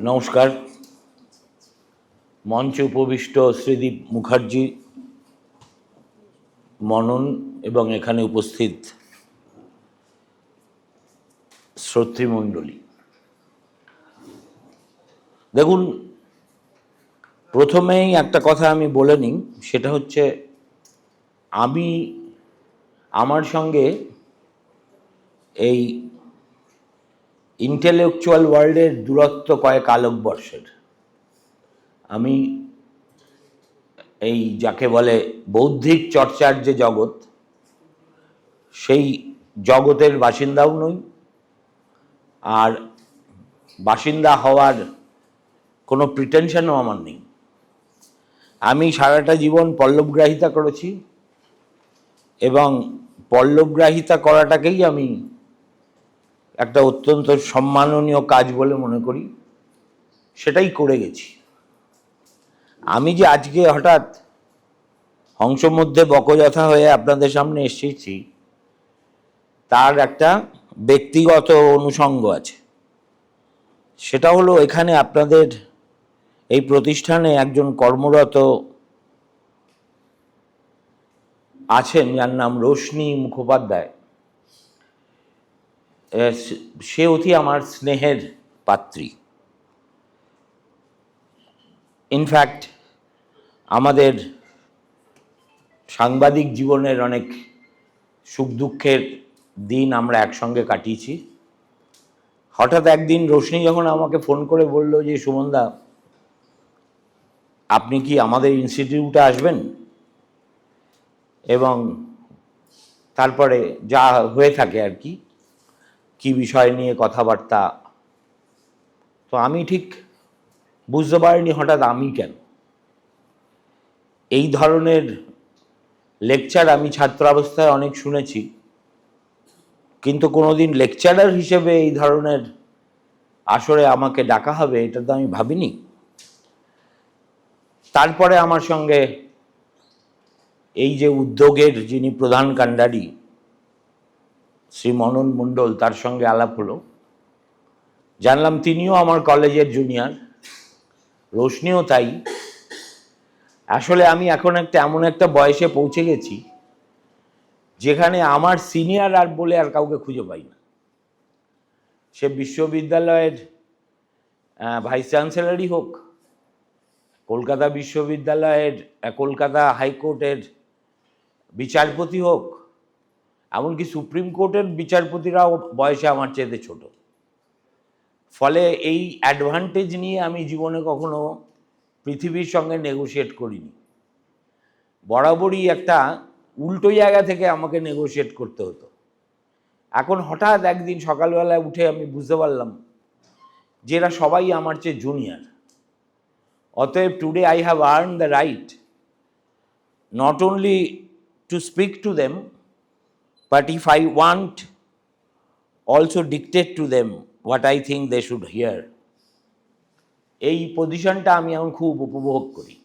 নমস্কার। মঞ্চে উপবিষ্ট শ্রীদীপ মুখার্জি, মনন এবং এখানে উপস্থিত শ্রোতৃমণ্ডলী, দেখুন, প্রথমেই একটা কথা আমি বলে নিই, সেটা হচ্ছে আমার সঙ্গে এই ইন্টেলেকচুয়াল ওয়ার্ল্ডের দূরত্ব কয়েক আলোকবর্ষের। আমি এই যাকে বলে বৌদ্ধিক চর্চার যে জগৎ, সেই জগতের বাসিন্দাও নই, আর বাসিন্দা হওয়ার কোনো প্রিটেনশনও আমার নেই। আমি সারাটা জীবন পল্লবগ্রাহিতা করেছি এবং পল্লবগ্রাহিতা করাটাকেই আমি একটা অত্যন্ত সম্মাননীয় কাজ বলে মনে করি, সেটাই করে গেছি। আমি যে আজকে হঠাৎ হংস মধ্যে বকযথা হয়ে আপনাদের সামনে এসেছি, তার একটা ব্যক্তিগত অনুষঙ্গ আছে। সেটা হলো, এখানে আপনাদের এই প্রতিষ্ঠানে একজন কর্মরত আছেন যার নাম রোশনি মুখোপাধ্যায়। সে অতি আমার স্নেহের পাত্রী। ইনফ্যাক্ট আমাদের সাংবাদিক জীবনের অনেক সুখ দুঃখের দিন আমরা একসঙ্গে কাটিয়েছি। হঠাৎ একদিন রোশনি যখন আমাকে ফোন করে বলল যে, সুমনদা, আপনি কি আমাদের ইনস্টিটিউটে আসবেন? এবং তারপরে যা হয়ে থাকে আর কি বিষয় নিয়ে কথাবার্তা। তো আমি ঠিক বুঝতে পারিনি হঠাৎ আমি কেন। এই ধরনের লেকচার আমি ছাত্রাবস্থায় অনেক শুনেছি, কিন্তু কোনোদিন লেকচারার হিসেবে এই ধরনের আসরে আমাকে ডাকা হবে এটা তো আমি ভাবিনি। তারপরে আমার সঙ্গে এই যে উদ্যোগের যিনি প্রধান কাণ্ডারি শ্রী মনন মণ্ডল, তার সঙ্গে আলাপ হলো। জানলাম তিনিও আমার কলেজের জুনিয়র, রোশনিও তাই। আসলে আমি এখন এমন একটা বয়সে পৌঁছে গেছি যেখানে আমার সিনিয়র আর বলে আর কাউকে খুঁজে পাই না। সে বিশ্ববিদ্যালয়ের ভাইস চ্যান্সেলরই হোক, কলকাতা বিশ্ববিদ্যালয়ের কলকাতা হাইকোর্টের বিচারপতি হোক, এমনকি সুপ্রিম কোর্টের বিচারপতিরাও বয়সে আমার চেয়ে ছোট। ফলে এই অ্যাডভান্টেজ নিয়ে আমি জীবনে কখনো পৃথিবীর সঙ্গে নেগোশিয়েট করিনি। বরাবরই একটা উল্টো জায়গা থেকে আমাকে নেগোশিয়েট করতে হতো। এখন হঠাৎ একদিন সকালবেলায় উঠে আমি বুঝতে পারলাম যে এরা সবাই আমার চেয়ে জুনিয়র। অতএব today I have earn the right not only to speak to them, but if I want also dictate to them what I think they should hear. এই পজিশনটা আমি এখন খুব উপভোগ করি।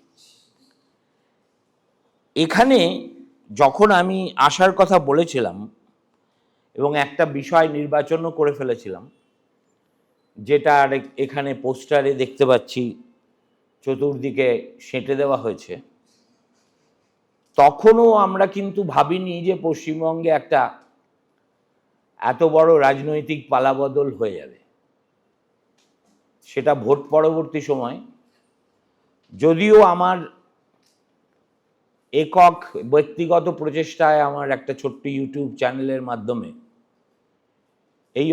এখানে যখন আমি আসার কথা বলেছিলাম এবং একটা বিষয় নির্বাচনও করে ফেলেছিলাম, যেটা এখানে পোস্টারে দেখতে পাচ্ছি চতুর্দিকে সেঁটে দেওয়া হয়েছে, তখনও আমরা কিন্তু ভাবিনি যে পশ্চিমবঙ্গে একটা এত বড় রাজনৈতিক পালাবদল হয়ে যাবে। সেটা ভোট পরবর্তী সময়, যদিও আমার একক ব্যক্তিগত প্রচেষ্টায় আমার একটা ছোট্ট ইউটিউব চ্যানেলের মাধ্যমে এই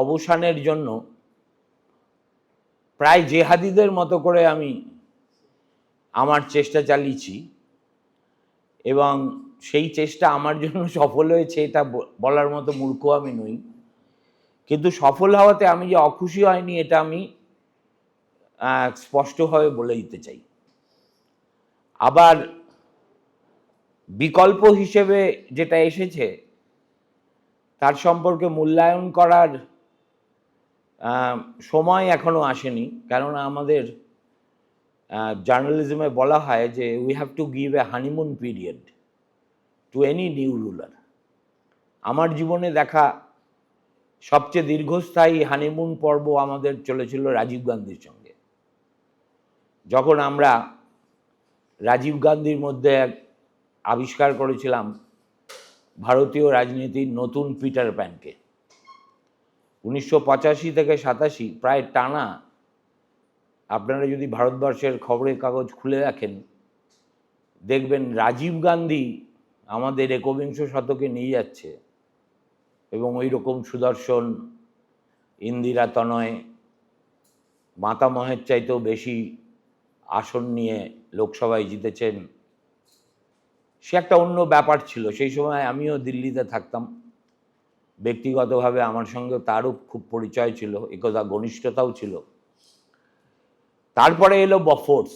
অবসানের জন্য প্রায় জেহাদিদের মতো করে আমি আমার চেষ্টা চালিয়েছি, এবং সেই চেষ্টা আমার জন্য সফল হয়েছে এটা বলার মতো মূর্খ আমি নই। কিন্তু সফল হওয়াতে আমি যে অখুশি হয়নি এটা আমি স্পষ্টভাবে বলে দিতে চাই। আবার বিকল্প হিসেবে যেটা এসেছে তার সম্পর্কে মূল্যায়ন করার সময় এখনো আসেনি, কেননা আমাদের জার্নালিজমে বলা হয় যে we have to give a honeymoon period to any new ruler. আমার জীবনে দেখা সবচেয়ে দীর্ঘস্থায়ী হানিমুন পর্ব আমাদের চলেছিল রাজীব গান্ধীর সঙ্গে। যখন আমরা রাজীব গান্ধীর মধ্যে আবিষ্কার করেছিলাম ভারতীয় রাজনীতির নতুন পিটার প্যানকে, 1985 থেকে 87 প্রায় টানা, আপনারা যদি ভারতবর্ষের খবরের কাগজ খুলে রাখেন দেখবেন রাজীব গান্ধী আমাদের একবিংশ শতকে নিয়ে যাচ্ছে, এবং ওই রকম সুদর্শন, ইন্দিরা তনয়, মাতামহের চাইতেও বেশি আসন নিয়ে লোকসভায় জিতেছেন। সে একটা অন্য ব্যাপার ছিল। সেই সময় আমিও দিল্লিতে থাকতাম, ব্যক্তিগতভাবে আমার সঙ্গে তারও খুব পরিচয় ছিল, একদা ঘনিষ্ঠতাও ছিল। তারপরে এলো বফোর্স।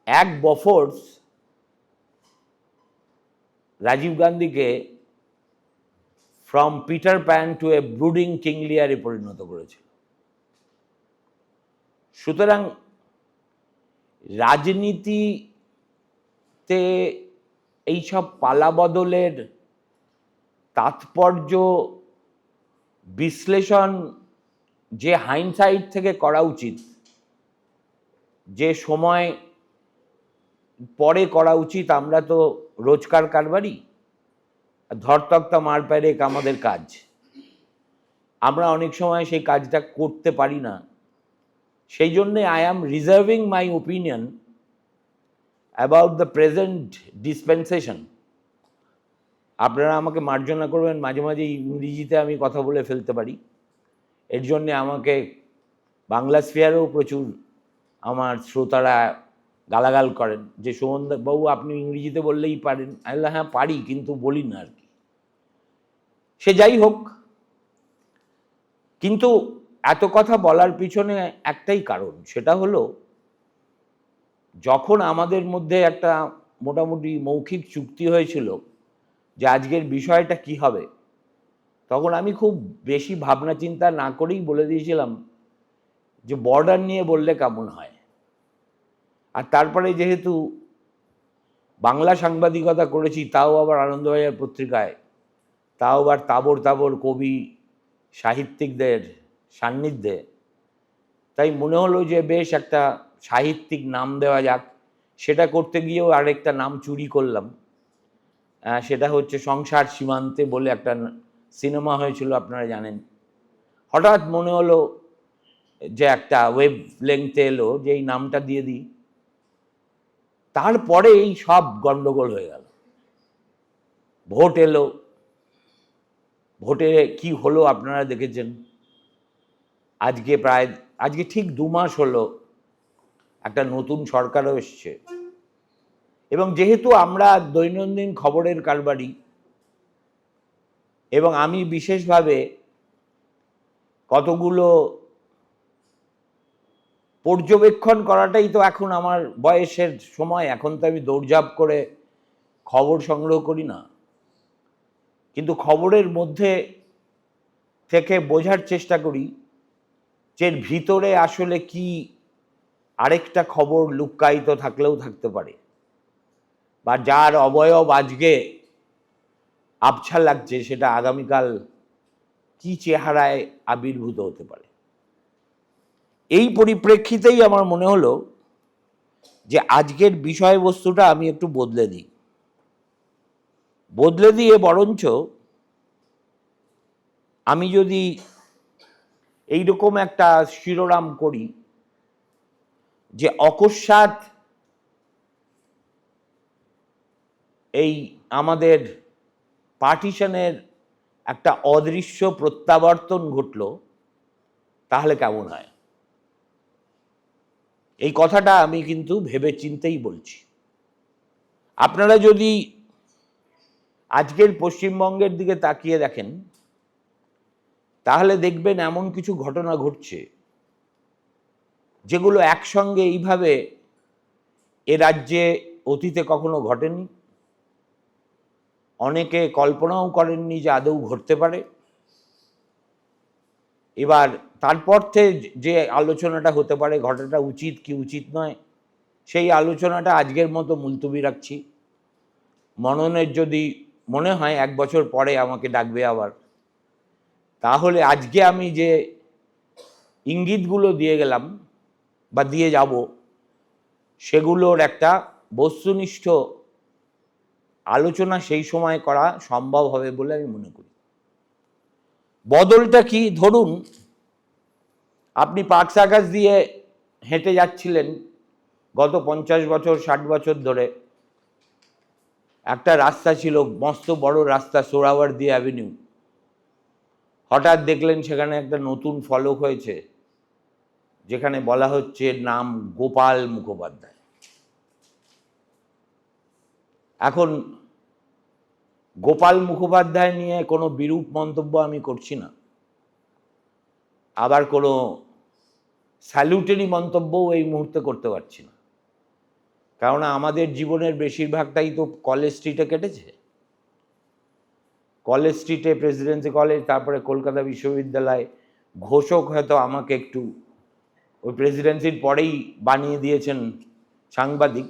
এক বফোর্স রাজীব গান্ধীকে from Peter Pan to a brooding king লিয়ারে পরিণত করেছিল। সুতরাং রাজনীতিতে এইসব পালাবদলের তাৎপর্য বিশ্লেষণ যে হাইন্ডসাইট থেকে করা উচিত, যে সময় পরে করা উচিত, আমরা তো রোজকার কারবারি, ধরতক্তা মার পেরেক আমাদের কাজ, আমরা অনেক সময় সেই কাজটা করতে পারি না। সেই জন্যে I am reserving my opinion about the present dispensation. আপনারা আমাকে মার্জনা করবেন, মাঝে মাঝে ইংরেজিতে আমি কথা বলে ফেলতে পারি, এর জন্যে আমাকে বাংলা স্ফিয়ারেও প্রচুর আমার শ্রোতারা গালাগাল করেন যে সুমনবাবু আপনি ইংরেজিতে বললেই পারেন। আমি বললাম হ্যাঁ পারি, কিন্তু বলি না আর কি। সে যাই হোক, কিন্তু এত কথা বলার পিছনে একটাই কারণ, সেটা হলো যখন আমাদের মধ্যে একটা মোটামুটি মৌখিক চুক্তি হয়েছিল যে আজকের বিষয়টা কি হবে, তখন আমি খুব বেশি ভাবনা চিন্তা না করেই বলে দিয়েছিলাম যে বর্ডার নিয়ে বললে কেমন হয়। আর তারপরে যেহেতু বাংলা সাংবাদিকতা করেছি, তাও আবার আনন্দবাজার পত্রিকায়, তাও আবার তাবর তাবর কবি সাহিত্যিকদের সান্নিধ্যে, তাই মনে হলো যে বেশ একটা সাহিত্যিক নাম দেওয়া যাক। সেটা করতে গিয়েও আরেকটা নাম চুরি করলাম, সেটা হচ্ছে সংসার সীমান্তে বলে একটা সিনেমা হয়েছিল, আপনারা জানেন। হঠাৎ মনে হলো যে একটা ওয়েব লেংথে এলো যে এই নামটা দিয়ে দিই। তারপরে এই সব গন্ডগোল হয়ে গেল। ভোট এলো, ভোটে কি হলো আপনারা দেখেছেন। আজকে ঠিক 2 মাস হলো একটা নতুন সরকারও এসছে, এবং যেহেতু আমরা দৈনন্দিন খবরের কারবারি, এবং আমি বিশেষভাবে কতগুলো পর্যবেক্ষণ করাটাই তো এখন আমার বয়সের সময়, এখন তো আমি দৌড়ঝাঁপ করে খবর সংগ্রহ করি না, কিন্তু খবরের মধ্যে থেকে বোঝার চেষ্টা করি যে ভিতরে আসলে কি আরেকটা খবর লুক্কায়িত থাকলেও থাকতে পারে, বা যার অবয়ব আজকে আবছা লাগছে সেটা আগামীকাল কি চেহারায় আবির্ভূত হতে পারে। এই পরিপ্রেক্ষিতেই আমার মনে হলো যে আজকের বিষয়বস্তুটা আমি একটু বদলে দিয়ে বরঞ্চ আমি যদি এইরকম একটা শিরোনাম করি যে অকস্মাৎ এই আমাদের পার্টিশনের একটা অদৃশ্য প্রত্যাবর্তন ঘটল, তাহলে কেমন হয়। এই কথাটা আমি কিন্তু ভেবে চিন্তেই বলছি। আপনারা যদি আজকের পশ্চিমবঙ্গের দিকে তাকিয়ে দেখেন, তাহলে দেখবেন এমন কিছু ঘটনা ঘটছে যেগুলো একসঙ্গে এইভাবে এ রাজ্যে অতীতে কখনো ঘটেনি, অনেকে কল্পনাও করেননি যে আদৌ ঘটতে পারে। এবার তারপর থেকে যে আলোচনাটা হতে পারে, ঘটাটা উচিত কি উচিত নয়, সেই আলোচনাটা আজকের মতো মুলতবি রাখছি। মননের যদি মনে হয় 1 বছর পরে আমাকে ডাকবে আবার। তাহলে আজকে আমি যে ইঙ্গিতগুলো দিয়ে গেলাম বা দিয়ে যাব, সেগুলোর একটা বস্তুনিষ্ঠ আলোচনা সেই সময় করা সম্ভব হবে বলে আমি মনে করি। বদলটা কি? ধরুন আপনি পার্ক সার্কাস দিয়ে হেঁটে যাচ্ছিলেন গত 50 বছর 60 বছর ধরে, একটা রাস্তা ছিল, মস্ত বড় রাস্তা, সোহরাওয়ার্দী অ্যাভিনিউ। হঠাৎ দেখলেন সেখানে একটা নতুন ফলক হয়েছে, যেখানে বলা হচ্ছে নাম গোপাল মুখোপাধ্যায়। এখন গোপাল মুখোপাধ্যায় নিয়ে কোনো বিরূপ মন্তব্য আমি করছি না, আবার কোনো স্যালুটারি মন্তব্যও এই মুহূর্তে করতে পারছি না, কারণ আমাদের জীবনের বেশিরভাগটাই তো কলেজ স্ট্রিটে কেটেছে। কলেজ স্ট্রিটে, প্রেসিডেন্সি কলেজ, তারপরে কলকাতা বিশ্ববিদ্যালয়। ঘোষক হয়তো আমাকে একটু ওই প্রেসিডেন্সির পরেই বানিয়ে দিয়েছেন সাংবাদিক।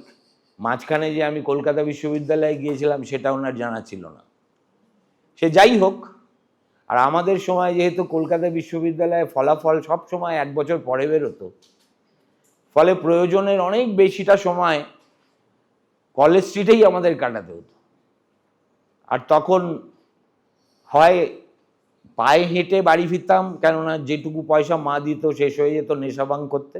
মাঝখানে যে আমি কলকাতা বিশ্ববিদ্যালয়ে গিয়েছিলাম সেটা ওনার জানা ছিল না। সে যাই হোক, আর আমাদের সময় যেহেতু কলকাতা বিশ্ববিদ্যালয়ে ফলাফল সব সময় 1 বছর পরে বেরোতো, ফলে প্রয়োজনের অনেক বেশিটা সময় কলেজ স্ট্রিটেই আমাদের কাটাতে হতো। আর তখন হয় পায়ে হেঁটে বাড়ি ফিরতাম, কেননা যেটুকু পয়সা মা দিত শেষ হয়ে যেত নেশাভাং করতে,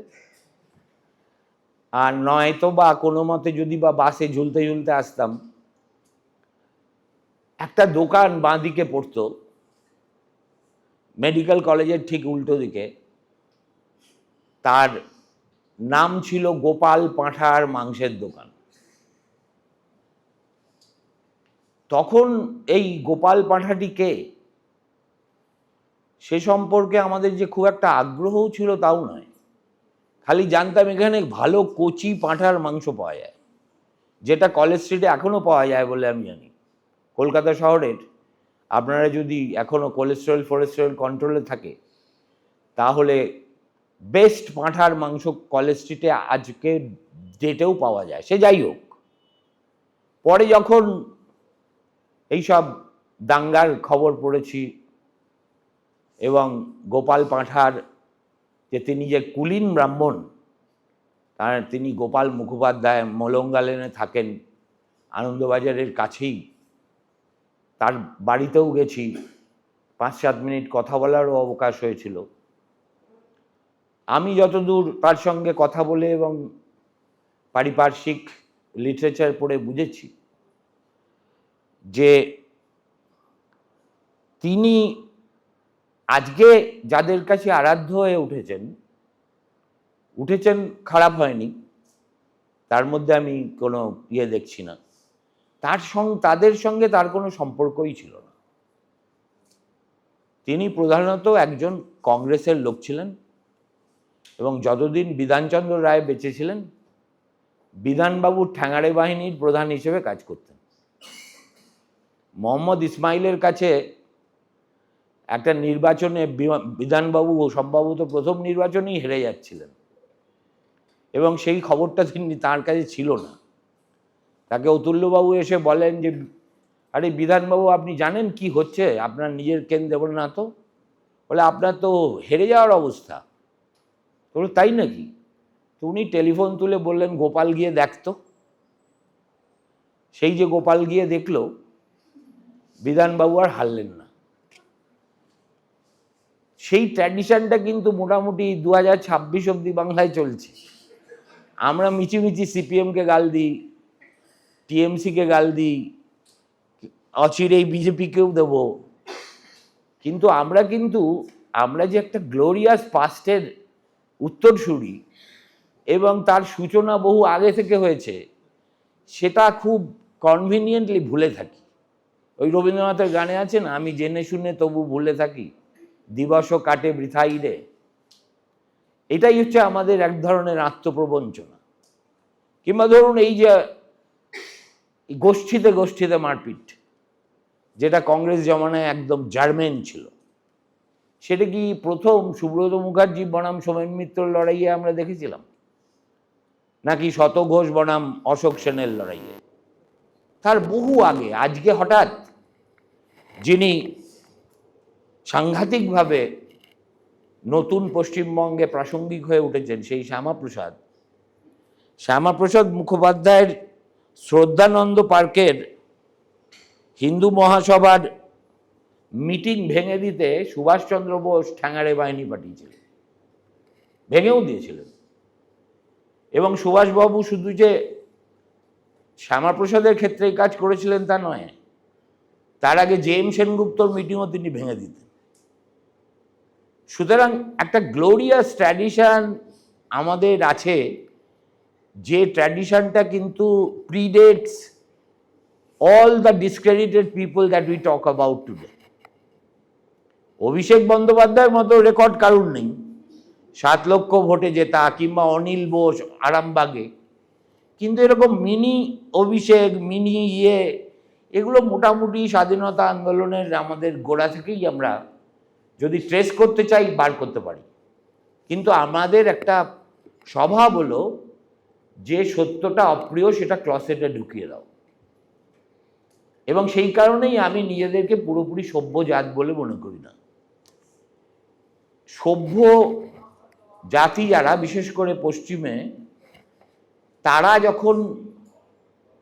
আর নয়তো বা কোনো মতে যদি বা বাসে ঝুলতে ঝুলতে আসতাম। একটা দোকান বাঁ দিকে পড়তো, মেডিকেল কলেজের ঠিক উল্টো দিকে, তার নাম ছিল গোপাল পাঁঠার মাংসের দোকান। তখন এই গোপাল পাঁঠাটি কে, সে সম্পর্কে আমাদের যে খুব একটা আগ্রহও ছিল তাও নয়। খালি জানতাম এখানে ভালো কচি পাঁঠার মাংস পাওয়া যায়, যেটা কলেজ স্ট্রিটে এখনও পাওয়া যায় বলে আমি জানি। কলকাতা শহরের আপনারা যদি এখনও কোলেস্টেরল ফোলেস্টেরল কন্ট্রোলে থাকে, তাহলে বেস্ট পাঁঠার মাংস কলেজ স্ট্রিটে আজকে ডেটেও পাওয়া যায়। সে যাই হোক, পরে যখন এইসব দাঙ্গার খবর পড়েছি এবং গোপাল পাঁঠার যে তিনি যে কুলীন ব্রাহ্মণ, তার তিনি গোপাল মুখোপাধ্যায় মলঙ্গা লেনে থাকেন, আনন্দবাজারের কাছেই, তার বাড়িতেও গেছি, 5-7 মিনিট কথা বলারও অবকাশ হয়েছিল। আমি যতদূর তার সঙ্গে কথা বলে এবং পারিপার্শ্বিক লিটারেচার পড়ে বুঝেছি যে তিনি আজকে যাদের কাছে আরাধ্য হয়ে উঠেছেন খারাপ হয়নি, তার মধ্যে আমি কোনো দেখছি না, তাদের সঙ্গে তার কোনো সম্পর্কই ছিল না। তিনি প্রধানত একজন কংগ্রেসের লোক ছিলেন এবং যতদিন বিধানচন্দ্র রায় বেঁচে ছিলেন, বিধানবাবুর ঠ্যাঙাড়ে বাহিনীর প্রধান হিসেবে কাজ করতেন। মোহাম্মদ ইসমাইলের কাছে একটা নির্বাচনে বিধানবাবু সম্ভবত প্রথম নির্বাচনেই হেরে যাচ্ছিলেন এবং সেই খবরটা তিনি তার কাছে ছিল না। তাকে অতুল্যবাবু এসে বলেন যে, আরে বিধানবাবু, আপনি জানেন কি হচ্ছে আপনার নিজের কেন্দ্রে? বলে না তো। বলে আপনার তো হেরে যাওয়ার অবস্থা। বলে তাই নাকি? তো উনি টেলিফোন তুলে বললেন, গোপাল গিয়ে দেখতো। সেই যে গোপাল গিয়ে দেখলো, বিধানবাবু আর হারলেন না। সেই ট্র্যাডিশনটা কিন্তু মোটামুটি 2026 অব্দি বাংলায় চলছে। আমরা মিছিমিছি সিপিএমকে গাল দিই, টিএমসিকে গাল দিই, অচিরেই বিজেপিকেও দেব, কিন্তু আমরা যে একটা গ্লোরিয়াস পাস্টের উত্তরসূরি এবং তার সূচনা বহু আগে থেকে হয়েছে, সেটা খুব কনভিনিয়েন্টলি ভুলে থাকি। ওই রবীন্দ্রনাথের গানে আছে না, আমি জেনে শুনে তবু ভুলে থাকি, দিবস কাটে বৃথাই রে। এটাই হচ্ছে আমাদের এক ধরনের আত্মপ্রবঞ্চনা। কিংবা ধরুন এই যে গোষ্ঠীতে মারপিট, যেটা কংগ্রেস জমানায় একদম জার্মেন ছিল, সেটা কি প্রথম সুব্রত মুখার্জি বনাম সোমেন মিত্রর লড়াইয়ে আমরা দেখেছিলাম, নাকি শত ঘোষ বনাম অশোক সেনের লড়াইয়ে? তার বহু আগে, আজকে হঠাৎ যিনি সাংঘাতিকভাবে নতুন পশ্চিমবঙ্গে প্রাসঙ্গিক হয়ে উঠেছেন, সেই শ্যামাপ্রসাদ মুখোপাধ্যায়ের শ্রদ্ধানন্দ পার্কের হিন্দু মহাসভার মিটিং ভেঙে দিতে সুভাষচন্দ্র বোস ঠ্যাঙাড়ে বাহিনী পাঠিয়েছিলেন, ভেঙেও দিয়েছিলেন। এবং সুভাষবাবু শুধু যে শ্যামাপ্রসাদের ক্ষেত্রে কাজ করেছিলেন তা নয়, তার আগে জেএম সেনগুপ্তর মিটিংও তিনি ভেঙে দিতেন। সুতরাং একটা গ্লোরিয়াস ট্র্যাডিশন আমাদের আছে, যে ট্র্যাডিশনটা কিন্তু প্রিডেটস all the discredited people that we talk about today. অভিষেক বন্দ্যোপাধ্যায়ের মতো রেকর্ড কারুর নেই, 7 লক্ষ ভোটে জেতা, কিংবা অনিল বোস আরামবাগে, কিন্তু এরকম মিনি অভিষেক, মিনি এগুলো মোটামুটি স্বাধীনতা আন্দোলনের আমাদের গোড়া থেকেই আমরা যদি ট্রেস করতে চাই বার করতে পারি। কিন্তু আমাদের একটা স্বভাব হলো যে সত্যটা অপ্রিয় সেটা ক্লসেটে ঢুকিয়ে দাও, এবং সেই কারণেই আমি নিজেদেরকে পুরোপুরি সভ্য জাত বলে মনে করি না। সভ্য জাতি যারা, বিশেষ করে পশ্চিমে, তারা যখন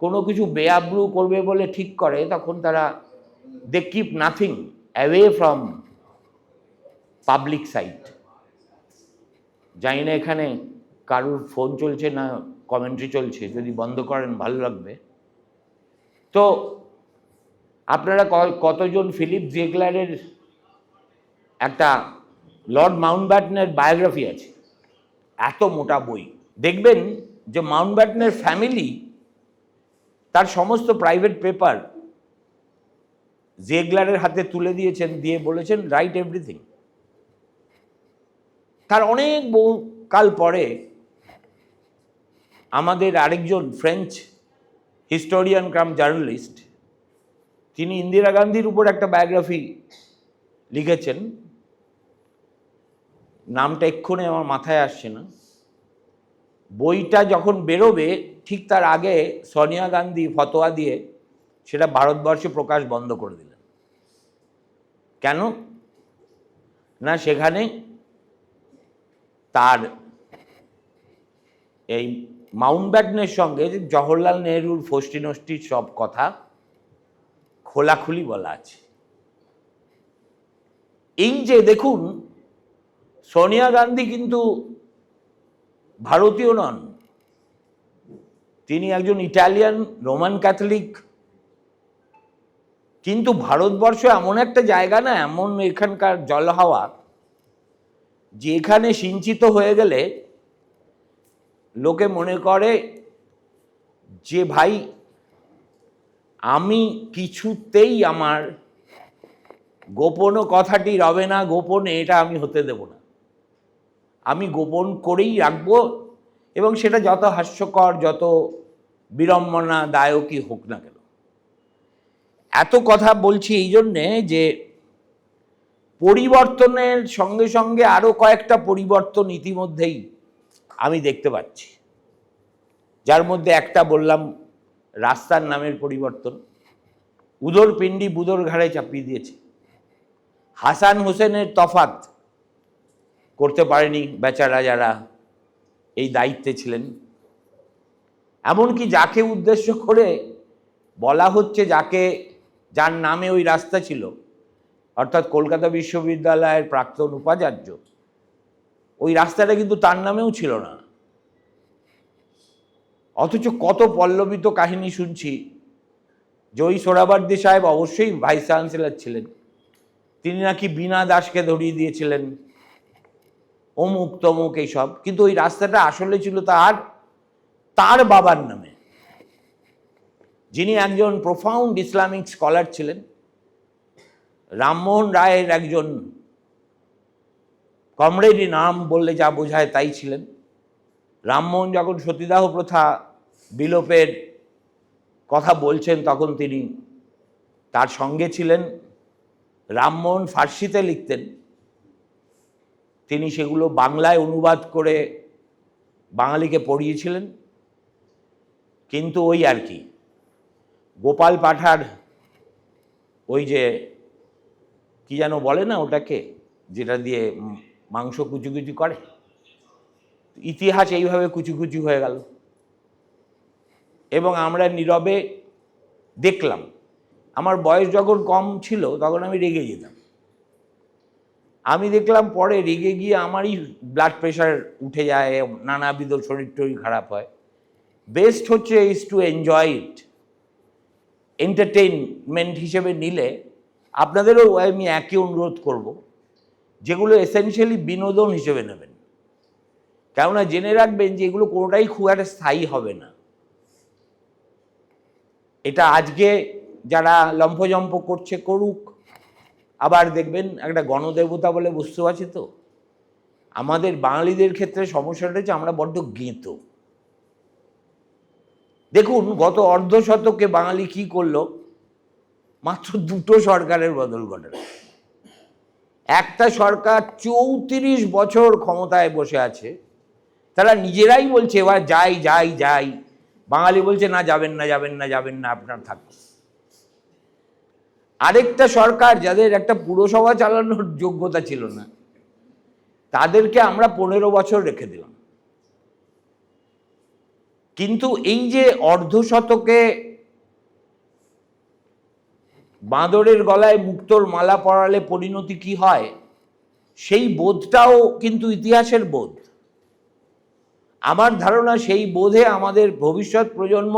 কোনো কিছু বেআব্রু করবে বলে ঠিক করে, তখন তারা they keep nothing away from public sight. জানি না এখানে কারুর ফোন চলছে না কমেন্ট্রি চলছে, যদি বন্ধ করেন ভালো লাগবে। তো আপনারা কতজন ফিলিপ জেগলারের একটা লর্ড মাউন্টব্যাটেনের বায়োগ্রাফি আছে, এত মোটা বই, দেখবেন যে মাউন্টব্যাটেনের ফ্যামিলি তার সমস্ত প্রাইভেট পেপার জেগলারের হাতে তুলে দিয়েছেন, দিয়ে বলেছেন রাইট এভরিথিং। তার অনেক বহুকাল পরে আমাদের আরেকজন ফ্রেঞ্চ হিস্টোরিয়ান কাম জার্নালিস্ট, তিনি ইন্দিরা গান্ধীর উপর একটা বায়োগ্রাফি লিখেছেন, নামটা এক্ষুনি আমার মাথায় আসছে না। বইটা যখন বেরোবে ঠিক তার আগে সোনিয়া গান্ধী ফতোয়া দিয়ে সেটা ভারতবর্ষে প্রকাশ বন্ধ করে দিলেন। কেন না, সেখানে তার এই মাউন্টব্যাটেনের সঙ্গে যে জওহরলাল নেহরুর ফষ্টি নষ্টির সব কথা খোলাখুলি বলা আছে। এই যে দেখুন, সোনিয়া গান্ধী কিন্তু ভারতীয় নন, তিনি একজন ইটালিয়ান রোমান ক্যাথলিক। কিন্তু ভারতবর্ষ এমন একটা জায়গা না, এমন এখানকার জলহাওয়া, যে এখানে সিঞ্চিত হয়ে গেলে লোকে মনে করে যে ভাই আমি কিছুতেই আমার গোপন কথাটি রবে না গোপনে, এটা আমি হতে দেব না, আমি গোপন করেই রাখবো, এবং সেটা যত হাস্যকর, যত বিড়ম্বনা দায়কই হোক না কেন। এত কথা বলছি এই জন্যে যে পরিবর্তনের সঙ্গে সঙ্গে আরও কয়েকটা পরিবর্তন ইতিমধ্যেই আমি দেখতে পাচ্ছি, যার মধ্যে একটা বললাম রাস্তার নামের পরিবর্তন। উদর পিণ্ডি বুদোর ঘাড়ে চাপিয়ে দিয়েছে। হাসান হোসেনের তফাত করতে পারেনি বেচারা যারা এই দায়িত্বে ছিলেন। এমনকি যাকে উদ্দেশ্য করে বলা হচ্ছে, যার নামে ওই রাস্তা ছিল, অর্থাৎ কলকাতা বিশ্ববিদ্যালয়ের প্রাক্তন উপাচার্য, ওই রাস্তাটা কিন্তু তার নামেও ছিল না। অথচ কত পল্লবিত কাহিনী শুনছি যে ওই সোহরাওয়ার্দী সাহেব অবশ্যই ভাইস চ্যান্সেলর ছিলেন, তিনি নাকি বীণা দাসকে ধরিয়ে দিয়েছিলেন, অমুক তমুক এইসব, কিন্তু ওই রাস্তাটা আসলে ছিল তার বাবার নামে, যিনি একজন প্রোফাউন্ড ইসলামিক স্কলার ছিলেন, রামমোহন রায়ের একজন কমরেডি, নাম বললে যা বোঝায় তাই ছিলেন। রামমোহন যখন সতীদাহ প্রথা বিলোপের কথা বলছেন তখন তিনি তার সঙ্গে ছিলেন। রামমোহন ফার্সিতে লিখতেন, তিনি সেগুলো বাংলায় অনুবাদ করে বাঙালিকে পড়িয়েছিলেন। কিন্তু ওই আর কি, গোপাল পাঠার ওই যে কি যেন বলে না ওটাকে, যেটা দিয়ে মাংস কুচি করে, ইতিহাস এইভাবে কুচি হয়ে গেল এবং আমরা নীরবে দেখলাম। আমার বয়স যখন কম ছিল তখন আমি রেগে যেতাম। আমি দেখলাম পরে রেগে গিয়ে আমারই ব্লাড প্রেশার উঠে যায়, নানাবিধ শরীর টরীর খারাপ হয়। বেস্ট হচ্ছে is to enjoy it, entertainment হিসেবে নিলে। আপনাদেরও আমি একই অনুরোধ করব, যেগুলো এসেনশিয়ালি বিনোদন হিসেবে নেবেন। কেননা জেনে রাখবেন যে এগুলো কোনোটাই খুব একটা স্থায়ী হবে না। এটা আজকে যারা লম্ফজম্প করছে করুক, আবার দেখবেন একটা গণদেবতা বলে বস্তু আছে। তো আমাদের বাঙালিদের ক্ষেত্রে সমস্যাটা হচ্ছে আমরা বড্ড গেঁতো। দেখুন গত অর্ধ শতকে বাঙালি কি করলো, মাত্র দুটো সরকারের বদল ঘটালো। একটা সরকার 34 বছর ক্ষমতায় বসে আছে, তারা নিজেরাই বলছে এবার যাই যাই যাই, বাঙালি বলছে না যাবেন না যাবেন না যাবেন না, আপনার থাকুন। আরেকটা সরকার যাদের একটা পুরসভা চালানোর যোগ্যতা ছিল না, তাদেরকে আমরা 15 বছর রেখে দিলাম। কিন্তু এই যে অর্ধ শতকে বাঁদরের গলায় মুক্তোর মালা পরালে পরিণতি কি হয়, সেই বোধটাও কিন্তু ইতিহাসের বোধ। আমার ধারণা সেই বোধে আমাদের ভবিষ্যৎ প্রজন্ম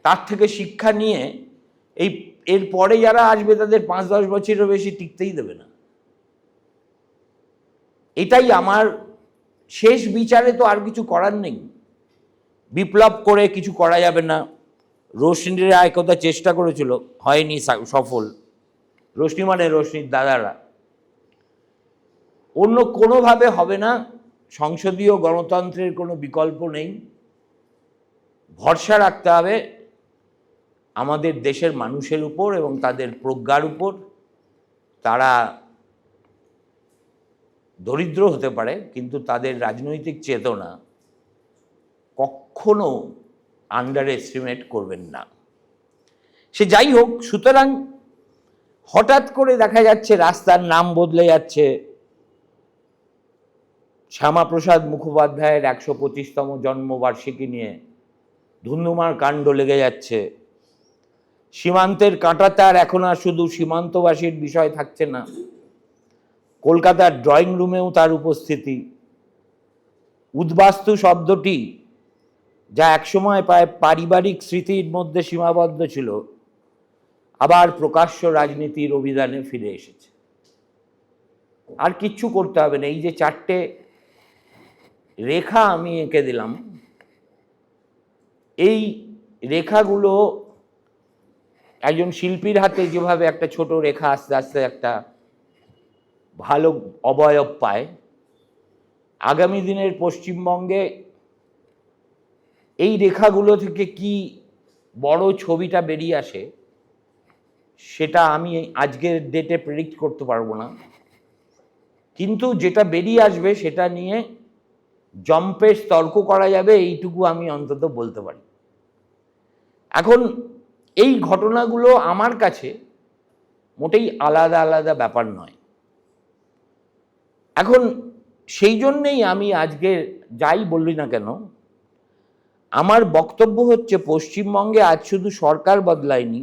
তার থেকে শিক্ষা নিয়ে এর পরে যারা আসবে তাদের 5-10 বছরেরও বেশি টিকতেই দেবে না। এটাই আমার শেষ বিচারে। তো আর কিছু করার নেই, বিপ্লব করে কিছু করা যাবে না। রোশনিরা একদা চেষ্টা করেছিল, হয়নি সফল। রোশনি মানে রোশনির দাদারা। অন্য কোনোভাবে হবে না। সংসদীয় গণতন্ত্রের কোনো বিকল্প নেই। ভরসা রাখতে হবে আমাদের দেশের মানুষের উপর এবং তাদের প্রজ্ঞার উপর। তারা দরিদ্র হতে পারে, কিন্তু তাদের রাজনৈতিক চেতনা কখনো আন্ডার এস্টিমেট করবেন না। সে যাই হোক, সুতরাং হঠাৎ করে দেখা যাচ্ছে রাস্তার নাম বদলে যাচ্ছে, শ্যামাপ্রসাদ মুখোপাধ্যায়ের 125তম জন্মবার্ষিকী নিয়ে ধুন্ধুমার কাণ্ড লেগে যাচ্ছে। সীমান্তের কাঁটাতে আর এখন আর শুধু সীমান্তবাসীর বিষয় থাকছে না, কলকাতার ড্রয়িং রুমেও তার উপস্থিতি। উদ্বাস্তু শব্দটি, যা একসময় প্রায় পারিবারিক স্মৃতির মধ্যে সীমাবদ্ধ ছিল, আবার প্রকাশ্য রাজনীতির অভিধানে ফিরে এসেছে। আর কিচ্ছু করতে হবে না। এই যে 4টে রেখা আমি এঁকে দিলাম, এই রেখাগুলো একজন শিল্পীর হাতে যেভাবে একটা ছোট রেখা আস্তে আস্তে একটা ভালো অবয়ব পায়, আগামী দিনের পশ্চিমবঙ্গে এই রেখাগুলো থেকে কি বড় ছবিটা বেরিয়ে আসে, সেটা আমি আজকের ডেটে প্রেডিক্ট করতে পারবো না। কিন্তু যেটা বেরিয়ে আসবে সেটা নিয়ে জম্পেশ তর্ক করা যাবে, এইটুকু আমি অন্তত বলতে পারি। এখন এই ঘটনাগুলো আমার কাছে মোটেই আলাদা আলাদা ব্যাপার নয়। এখন সেই জন্যেই আমি আজকে যাই বললি না কেন, আমার বক্তব্য হচ্ছে পশ্চিমবঙ্গে আজ শুধু সরকার বদলায়নি,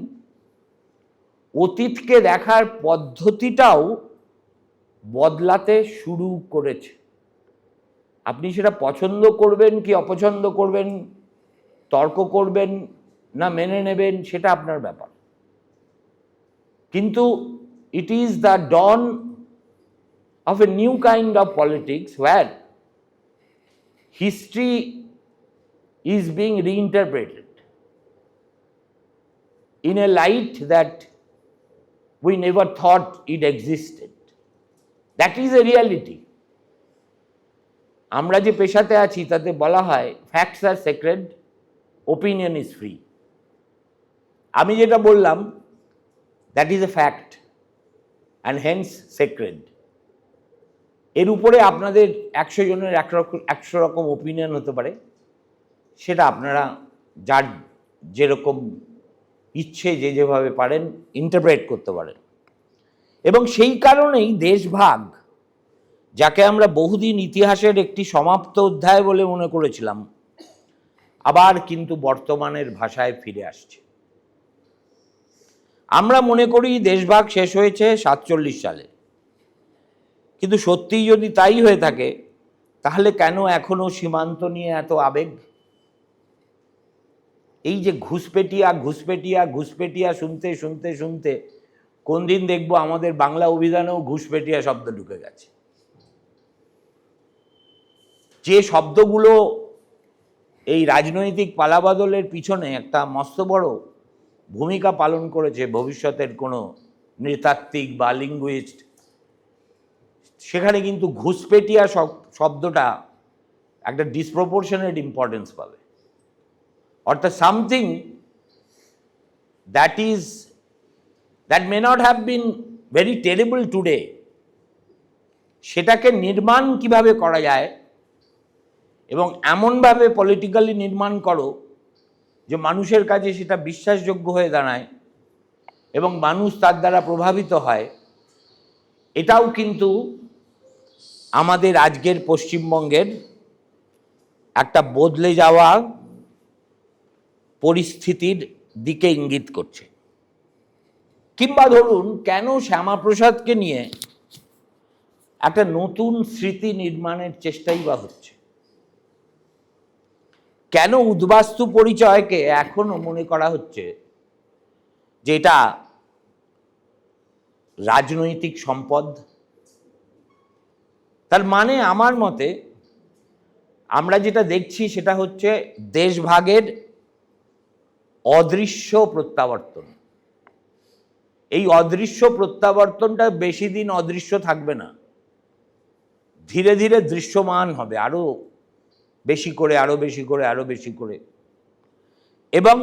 অতীতকে দেখার পদ্ধতিটাও বদলাতে শুরু করেছে। আপনি সেটা পছন্দ করবেন কি অপছন্দ করবেন, তর্ক করবেন না মেনে নেবেন, সেটা আপনার ব্যাপার। কিন্তু it is the dawn of a new kind of politics where history is being reinterpreted in a light that we never thought it existed. That is a reality. আমরা যে পেশাতে আছি তাতে বলা হয় facts are sacred, opinion is free. আমি যেটা বললাম that is a fact and hence sacred. এর উপরে আপনাদের 100 জনের 100 রকম ওপিনিয়ন হতে পারে, সেটা আপনারা যার যেরকম ইচ্ছে যে যেভাবে পারেন ইন্টারপ্রেট করতে পারেন। এবং সেই কারণেই দেশভাগ, যাকে আমরা বহুদিন ইতিহাসের একটি সমাপ্ত অধ্যায় বলে মনে করেছিলাম, আবার কিন্তু বর্তমানের ভাষায় ফিরে আসছে। আমরা মনে করি দেশভাগ শেষ হয়েছে 47 সালে, কিন্তু সত্যিই যদি তাই হয়ে থাকে তাহলে কেন এখনো সীমান্ত নিয়ে এত আবেগ? এই যে ঘুষপেটিয়া ঘুষপেটিয়া ঘুষপেটিয়া শুনতে শুনতে শুনতে কোন দিন দেখবো আমাদের বাংলা অভিধানেও ঘুষপেটিয়া শব্দ ঢুকে গেছে। যে শব্দগুলো এই রাজনৈতিক পালাবদলের পিছনে একটা মস্ত বড় ভূমিকা পালন করেছে ভবিষ্যতের কোনো নৃতাত্ত্বিক বা লিঙ্গুইস্ট, সেখানে কিন্তু ঘুষপেটিয়া শব্দটা একটা ডিসপ্রপোর্শনেট ইম্পর্টেন্স পাবে। অর্থাৎ something that may not have been very terrible today, সেটাকে নির্মাণ কিভাবে করা যায় এবং এমনভাবে পলিটিক্যালি নির্মাণ করো যে মানুষের কাছে সেটা বিশ্বাসযোগ্য হয়ে দাঁড়ায় এবং মানুষ তার দ্বারা প্রভাবিত হয়, এটাও কিন্তু আমাদের আজকের পশ্চিমবঙ্গের একটা বদলে যাওয়া পরিস্থিতির দিকে ইঙ্গিত করছে। কিংবা ধরুন, কেন শ্যামাপ্রসাদকে নিয়ে একটা নতুন স্মৃতি নির্মাণের চেষ্টাই বা হচ্ছে? কেন উদ্বাস্তু পরিচয়কে এখনো মনে করা হচ্ছে যে এটা রাজনৈতিক সম্পদ? তার মানে আমার মতে আমরা যেটা দেখছি সেটা হচ্ছে দেশভাগের অদৃশ্য প্রত্যাবর্তন। এই অদৃশ্য প্রত্যাবর্তনটা বেশি দিন অদৃশ্য থাকবে না, ধীরে ধীরে দৃশ্যমান হবে, আরো বেশি করে আরো বেশি করে আরো বেশি করে। এবং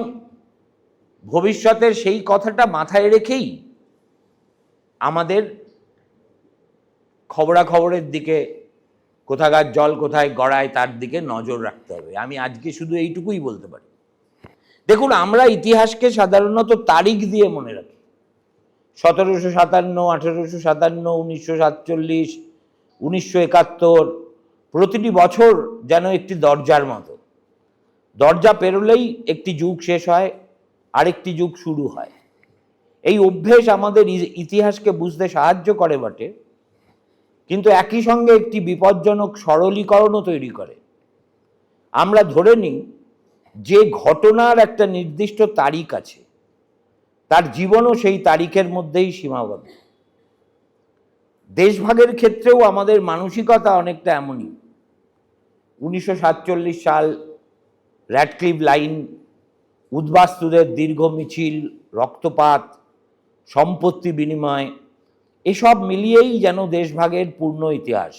ভবিষ্যতের সেই কথাটা মাথায় রেখেই আমাদের খবরাখবরের দিকে, কোথাকার জল কোথায় গড়ায় তার দিকে নজর রাখতে হবে। আমি আজকে শুধু এইটুকুই বলতে পারি। দেখুন, আমরা ইতিহাসকে সাধারণত তারিখ দিয়ে মনে রাখি। 1757, 1857, 1947, 1971, প্রতিটি বছর যেন একটি দরজার মতো। দরজা পেরোলেই একটি যুগ শেষ হয়, আরেকটি যুগ শুরু হয়। এই অভ্যেস আমাদের ইতিহাসকে বুঝতে সাহায্য করে বটে, কিন্তু একই সঙ্গে একটি বিপজ্জনক সরলীকরণও তৈরি করে। আমরা ধরে নিই যে ঘটনার একটা নির্দিষ্ট তারিখ আছে, তার জীবনও সেই তারিখের মধ্যেই সীমাবদ্ধ। দেশভাগের ক্ষেত্রেও আমাদের মানসিকতা অনেকটা এমনই। 1947 সাল, র্যাডক্লিফ লাইন, উদ্বাস্তুদের দীর্ঘ মিছিল, রক্তপাত, সম্পত্তি বিনিময়, এসব মিলিয়েই যেন দেশভাগের পূর্ণ ইতিহাস।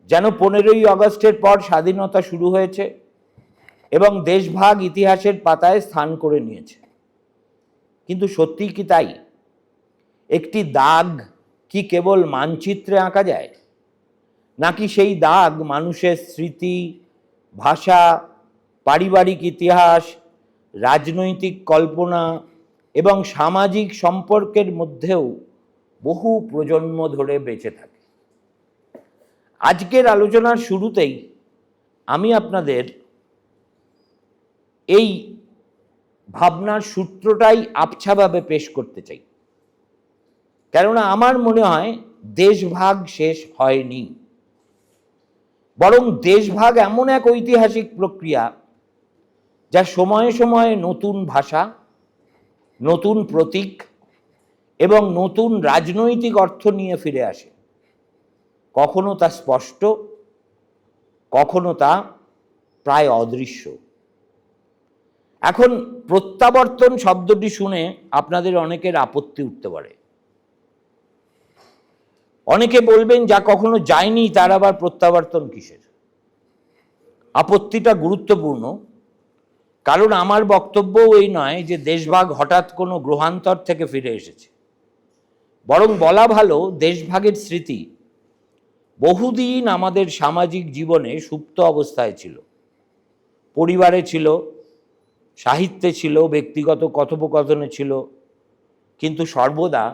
যেন 15ই আগস্টের পর স্বাধীনতা শুরু হয়েছে এবং দেশভাগ ইতিহাসের পাতায় স্থান করে নিয়েছে। কিন্তু সত্যিই কি তাই? একটি দাগ কি কেবল মানচিত্রে আঁকা যায়, নাকি সেই দাগ মানুষের স্মৃতি, ভাষা, পারিবারিক ইতিহাস, রাজনৈতিক কল্পনা এবং সামাজিক সম্পর্কের মধ্যেও বহু প্রজন্ম ধরে বেঁচে থাকে? আজকের আলোচনার শুরুতেই আমি আপনাদের এই ভাবনার সূত্রটাই আবছাভাবে পেশ করতে চাই। কেননা আমার মনে হয় দেশভাগ শেষ হয়নি, বরং দেশভাগ এমন এক ঐতিহাসিক প্রক্রিয়া যা সময়ে সময়ে নতুন ভাষা, নতুন প্রতীক এবং নতুন রাজনৈতিক অর্থ নিয়ে ফিরে আসে। কখনো তা স্পষ্ট, কখনো তা প্রায় অদৃশ্য। এখন প্রত্যাবর্তন শব্দটি শুনে আপনাদের অনেকের আপত্তি উঠতে পারে। অনেকে বলবেন, যা কখনো যায়নি তার আবার প্রত্যাবর্তন কিসের? আপত্তিটা গুরুত্বপূর্ণ, কারণ আমার বক্তব্যও এই নয় যে দেশভাগ হঠাৎ কোনো গ্রহান্তর থেকে ফিরে এসেছে। বরং বলা ভালো, দেশভাগের স্মৃতি বহুদিন আমাদের সামাজিক জীবনে সুপ্ত অবস্থায় ছিল। পরিবারে ছিল, সাহিত্যে ছিল, ব্যক্তিগত কথোপকথনে ছিল, কিন্তু সর্বদা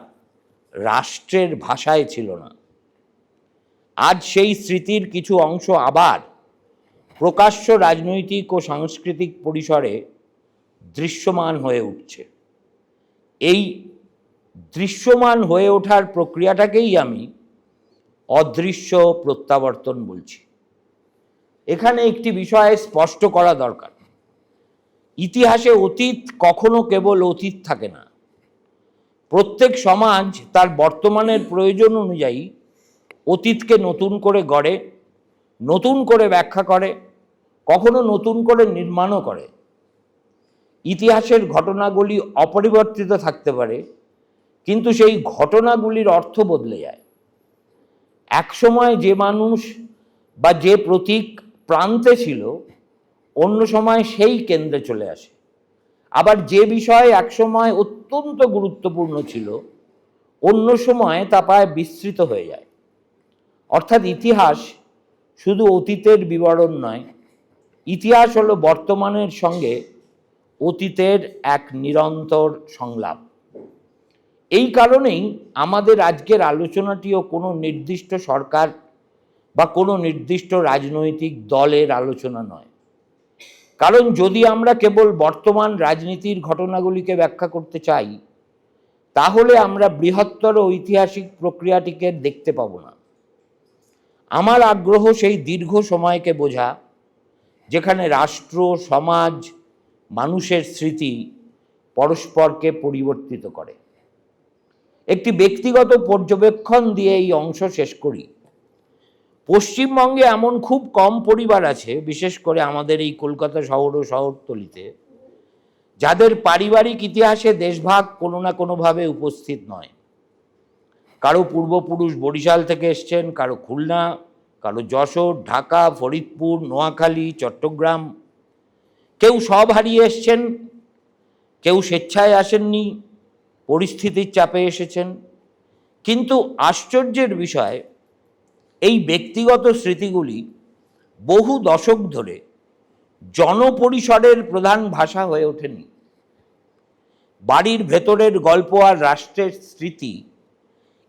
রাষ্ট্রের ভাষায় ছিল না। আজ সেই স্মৃতির কিছু অংশ আবার প্রকাশ্য রাজনৈতিক ও সাংস্কৃতিক পরিসরে দৃশ্যমান হয়ে উঠছে। এই দৃশ্যমান হয়ে ওঠার প্রক্রিয়াটাকেই আমি অদৃশ্য প্রত্যাবর্তন বলছি। এখানে একটি বিষয় স্পষ্ট করা দরকার। ইতিহাসে অতীত কখনো কেবল অতীত থাকে না। প্রত্যেক সমাজ তার বর্তমানের প্রয়োজন অনুযায়ী অতীতকে নতুন করে গড়ে, নতুন করে ব্যাখ্যা করে, কখনো নতুন করে নির্মাণও করে। ইতিহাসের ঘটনাগুলি অপরিবর্তিত থাকতে পারে, কিন্তু সেই ঘটনাগুলির অর্থ বদলে যায়। একসময় যে মানুষ বা যে প্রতীক প্রান্তে ছিল, অন্য সময় সেই কেন্দ্রে চলে আসে। আবার যে বিষয় একসময় অত্যন্ত গুরুত্বপূর্ণ ছিল, অন্য সময় তা প্রায় বিস্মৃত হয়ে যায়। অর্থাৎ ইতিহাস শুধু অতীতের বিবরণ নয়, ইতিহাস হলো বর্তমানের সঙ্গে অতীতের এক নিরন্তর সংলাপ। এই কারণেই আমাদের আজকের আলোচনাটিও কোনো নির্দিষ্ট সরকার বা কোনো নির্দিষ্ট রাজনৈতিক দলের আলোচনা নয়। কারণ যদি আমরা কেবল বর্তমান রাজনীতির ঘটনাগুলিকে ব্যাখ্যা করতে চাই, তাহলে আমরা বৃহত্তর ঐতিহাসিক প্রক্রিয়াটিকে দেখতে পাব না। আমার আগ্রহ সেই দীর্ঘ সময়কে বোঝা, যেখানে রাষ্ট্র, সমাজ, মানুষের স্মৃতি পরস্পরকে পরিবর্তিত করে। একটি ব্যক্তিগত পর্যবেক্ষণ দিয়ে এই অংশ শেষ করি। পশ্চিমবঙ্গে এমন খুব কম পরিবার আছে, বিশেষ করে আমাদের এই কলকাতা শহর ও শহরতলিতে, যাদের পারিবারিক ইতিহাসে দেশভাগ কোনো না কোনোভাবে উপস্থিত নয়। কারো পূর্বপুরুষ বরিশাল থেকে এসছেন, কারো খুলনা, কারো যশোর, ঢাকা, ফরিদপুর, নোয়াখালী, চট্টগ্রাম। কেউ সব হারিয়ে এসছেন, কেউ স্বেচ্ছায় আসেননি, পরিস্থিতির চাপে এসেছেন। কিন্তু আশ্চর্যের বিষয়, এই ব্যক্তিগত স্মৃতিগুলি বহু দশক ধরে জনপরিসরের প্রধান ভাষা হয়ে ওঠেনি। বাড়ির ভেতরের গল্প আর রাষ্ট্রের স্মৃতি,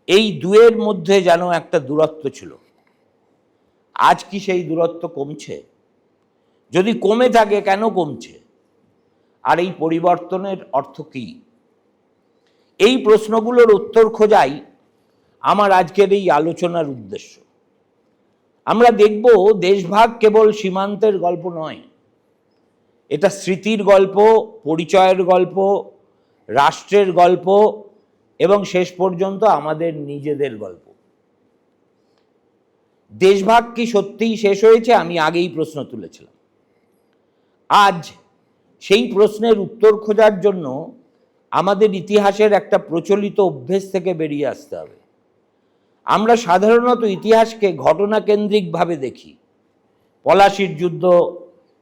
এই দুয়ের মধ্যে যেন একটা দূরত্ব ছিল। আজ কি সেই দূরত্ব কমছে? যদি কমে থাকে, কেন কমছে? আর এই পরিবর্তনের অর্থ কী? এই প্রশ্নগুলোর উত্তর খোঁজাই আমার আজকের এই আলোচনার উদ্দেশ্য। আমরা দেখব, দেশভাগ কেবল সীমান্তের গল্প নয়, এটা স্মৃতির গল্প, পরিচয়ের গল্প, রাষ্ট্রের গল্প এবং শেষ পর্যন্ত আমাদের নিজেদের গল্প। দেশভাগ কি সত্যিই শেষ হয়েছে? আমি আগেই প্রশ্ন তুলেছিলাম। আজ সেই প্রশ্নের উত্তর খোঁজার জন্য আমাদের ইতিহাসের একটা প্রচলিত অভ্যেস থেকে বেরিয়ে আসতে হবে। আমরা সাধারণত ইতিহাসকে ঘটনাকেন্দ্রিকভাবে দেখি। পলাশির যুদ্ধ,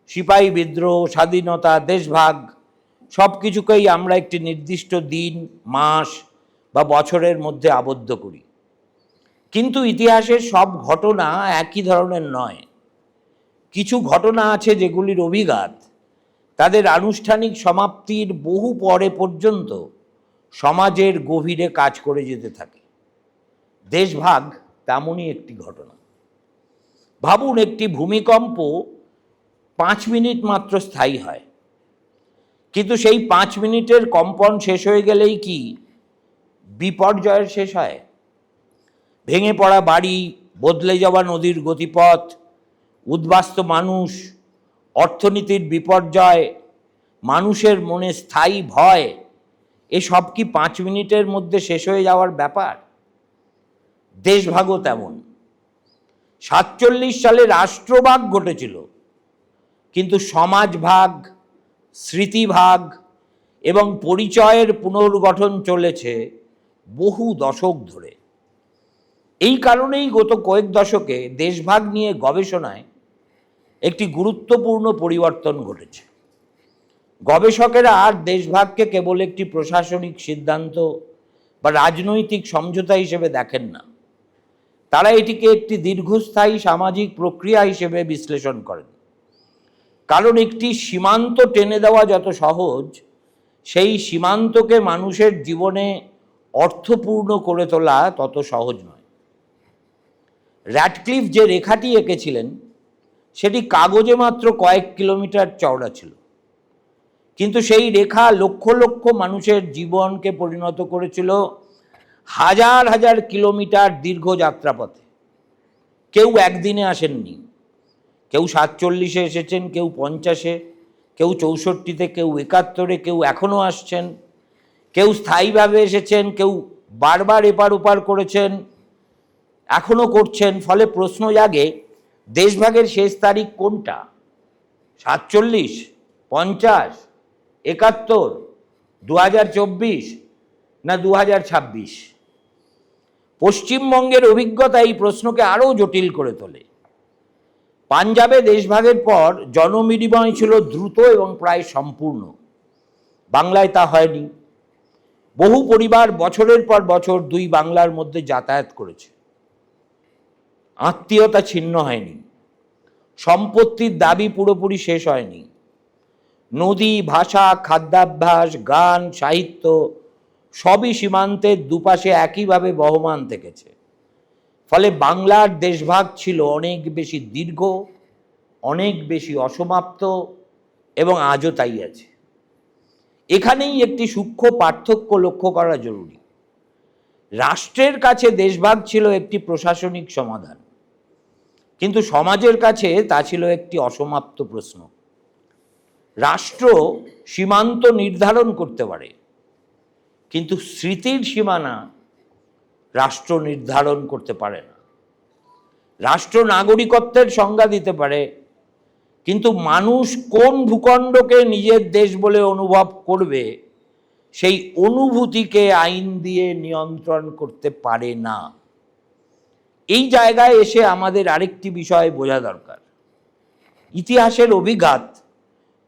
সিপাহী বিদ্রোহ, স্বাধীনতা, দেশভাগ সব কিছুকেই আমরা একটি নির্দিষ্ট দিন, মাস বা বছরের মধ্যে আবদ্ধ করি। কিন্তু ইতিহাসের সব ঘটনা একই ধরনের নয়। কিছু ঘটনা আছে যেগুলির অভিঘাত তাদের আনুষ্ঠানিক সমাপ্তির বহু পরে পর্যন্ত সমাজের গভীরে কাজ করে যেতে থাকে। দেশভাগ তেমনই একটি ঘটনা। ভাবুন, একটি ভূমিকম্প 5 মিনিট মাত্র স্থায়ী হয়, কিন্তু সেই 5 মিনিটের কম্পন শেষ হয়ে গেলেই কি বিপর্যয়ের শেষ হয়? ভেঙে পড়া বাড়ি, বদলে যাওয়া নদীর গতিপথ, উদ্বাস্তু মানুষ, অর্থনীতির বিপর্যয়, মানুষের মনে স্থায়ী ভয়, এসব কি 5 মিনিটের মধ্যে শেষ হয়ে যাওয়ার ব্যাপার? দেশভাগও তেমন। 47 সালে রাষ্ট্রভাগ ঘটেছিল, কিন্তু সমাজভাগ, স্মৃতিভাগ এবং পরিচয়ের পুনর্গঠন চলেছে বহু দশক ধরে। এই কারণেই গত কয়েক দশকে দেশভাগ নিয়ে গবেষণায় একটি গুরুত্বপূর্ণ পরিবর্তন ঘটেছে। গবেষকেরা আর দেশভাগকে কেবল একটি প্রশাসনিক সিদ্ধান্ত বা রাজনৈতিক সমঝোতা হিসেবে দেখেন না। তারা এটিকে একটি দীর্ঘস্থায়ী সামাজিক প্রক্রিয়া হিসেবে বিশ্লেষণ করেন। কারণ একটি সীমান্ত টেনে দেওয়া যত সহজ, সেই সীমান্তকে মানুষের জীবনে অর্থপূর্ণ করে তোলা তত সহজ নয়। র্যাডক্লিফ যে রেখাটি এঁকেছিলেন সেটি কাগজে মাত্র কয়েক কিলোমিটার চওড়া ছিল, কিন্তু সেই রেখা লক্ষ লক্ষ মানুষের জীবনকে পরিণত করেছিল হাজার হাজার কিলোমিটার দীর্ঘ যাত্রাপথে। কেউ একদিনে আসেননি, কেউ 47-এ এসেছেন, কেউ 50-এ, কেউ 64-তে, কেউ 71-এ, কেউ এখনও আসছেন, কেউ স্থায়ীভাবে এসেছেন, কেউ বারবার এপার ওপার করেছেন, এখনও করছেন। ফলে প্রশ্ন জাগে, দেশভাগের শেষ তারিখ কোনটা? 47, 50, 71, 2024 না 2026? পশ্চিমবঙ্গের অভিজ্ঞতা এই প্রশ্নকে আরও জটিল করে তোলে। পাঞ্জাবে দেশভাগের পর জনবিনিময় ছিল দ্রুত এবং প্রায় সম্পূর্ণ। বাংলায় তা হয়নি। বহু পরিবার বছরের পর বছর দুই বাংলার মধ্যে যাতায়াত করেছে। আত্মীয়তা ছিন্ন হয়নি, সম্পত্তির দাবি পুরোপুরি শেষ হয়নি। নদী, ভাষা, খাদ্যাভ্যাস, গান, সাহিত্য সবই সীমান্তের দুপাশে একইভাবে বহমান থেকেছে। ফলে বাংলার দেশভাগ ছিল অনেক বেশি দীর্ঘ, অনেক বেশি অসমাপ্ত, এবং আজও তাই আছে। এখানেই একটি সূক্ষ্ম পার্থক্য লক্ষ্য করা জরুরি। রাষ্ট্রের কাছে দেশভাগ ছিল একটি প্রশাসনিক সমাধান, কিন্তু সমাজের কাছে তা ছিল একটি অসমাপ্ত প্রশ্ন। রাষ্ট্র সীমান্ত নির্ধারণ করতে পারে, কিন্তু স্মৃতির সীমানা রাষ্ট্র নির্ধারণ করতে পারে না। রাষ্ট্র নাগরিকত্বের সংজ্ঞা দিতে পারে, কিন্তু মানুষ কোন ভূখণ্ডকে নিজের দেশ বলে অনুভব করবে সেই অনুভূতিকে আইন দিয়ে নিয়ন্ত্রণ করতে পারে না। এই জায়গায় এসে আমাদের আরেকটি বিষয় বোঝা দরকার। ইতিহাসের অভিঘাত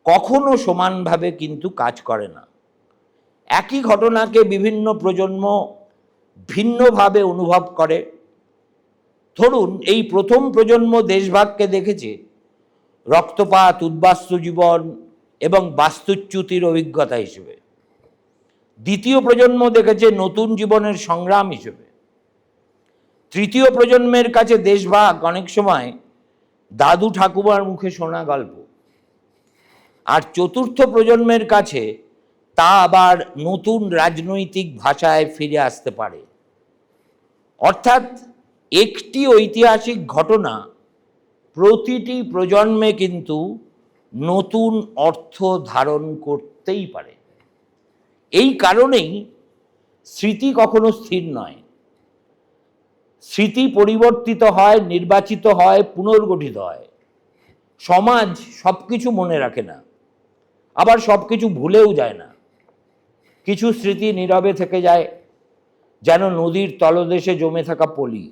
কখনো সমানভাবে কিন্তু কাজ করে না। একই ঘটনাকে বিভিন্ন প্রজন্ম ভিন্নভাবে অনুভব করে। ধরুন, এই প্রথম প্রজন্ম দেশভাগকে দেখেছে রক্তপাত, উদ্বাস্তু জীবন এবং বাস্তুচ্যুতির অভিজ্ঞতা হিসেবে। দ্বিতীয় প্রজন্ম দেখেছে নতুন জীবনের সংগ্রাম হিসেবে। তৃতীয় প্রজন্মের কাছে দেশভাগ অনেক সময় দাদু ঠাকুমার মুখে শোনা গল্প। আর চতুর্থ প্রজন্মের কাছে তা আবার নতুন রাজনৈতিক ভাষায় ফিরে আসতে পারে। অর্থাৎ একটি ঐতিহাসিক ঘটনা প্রতিটি প্রজন্মে কিন্তু নতুন অর্থ ধারণ করতেই পারে। এই কারণেই স্মৃতি কখনো স্থির নয়। স্মৃতি পরিবর্তিত হয়, নির্বাচিত হয়, পুনর্গঠিত হয়। সমাজ সব কিছু মনে রাখে না, আবার সব কিছু ভুলেও যায় না। কিছু স্মৃতি নীরবে থেকে যায়, যেন নদীর তলদেশে জমে থাকা পলি।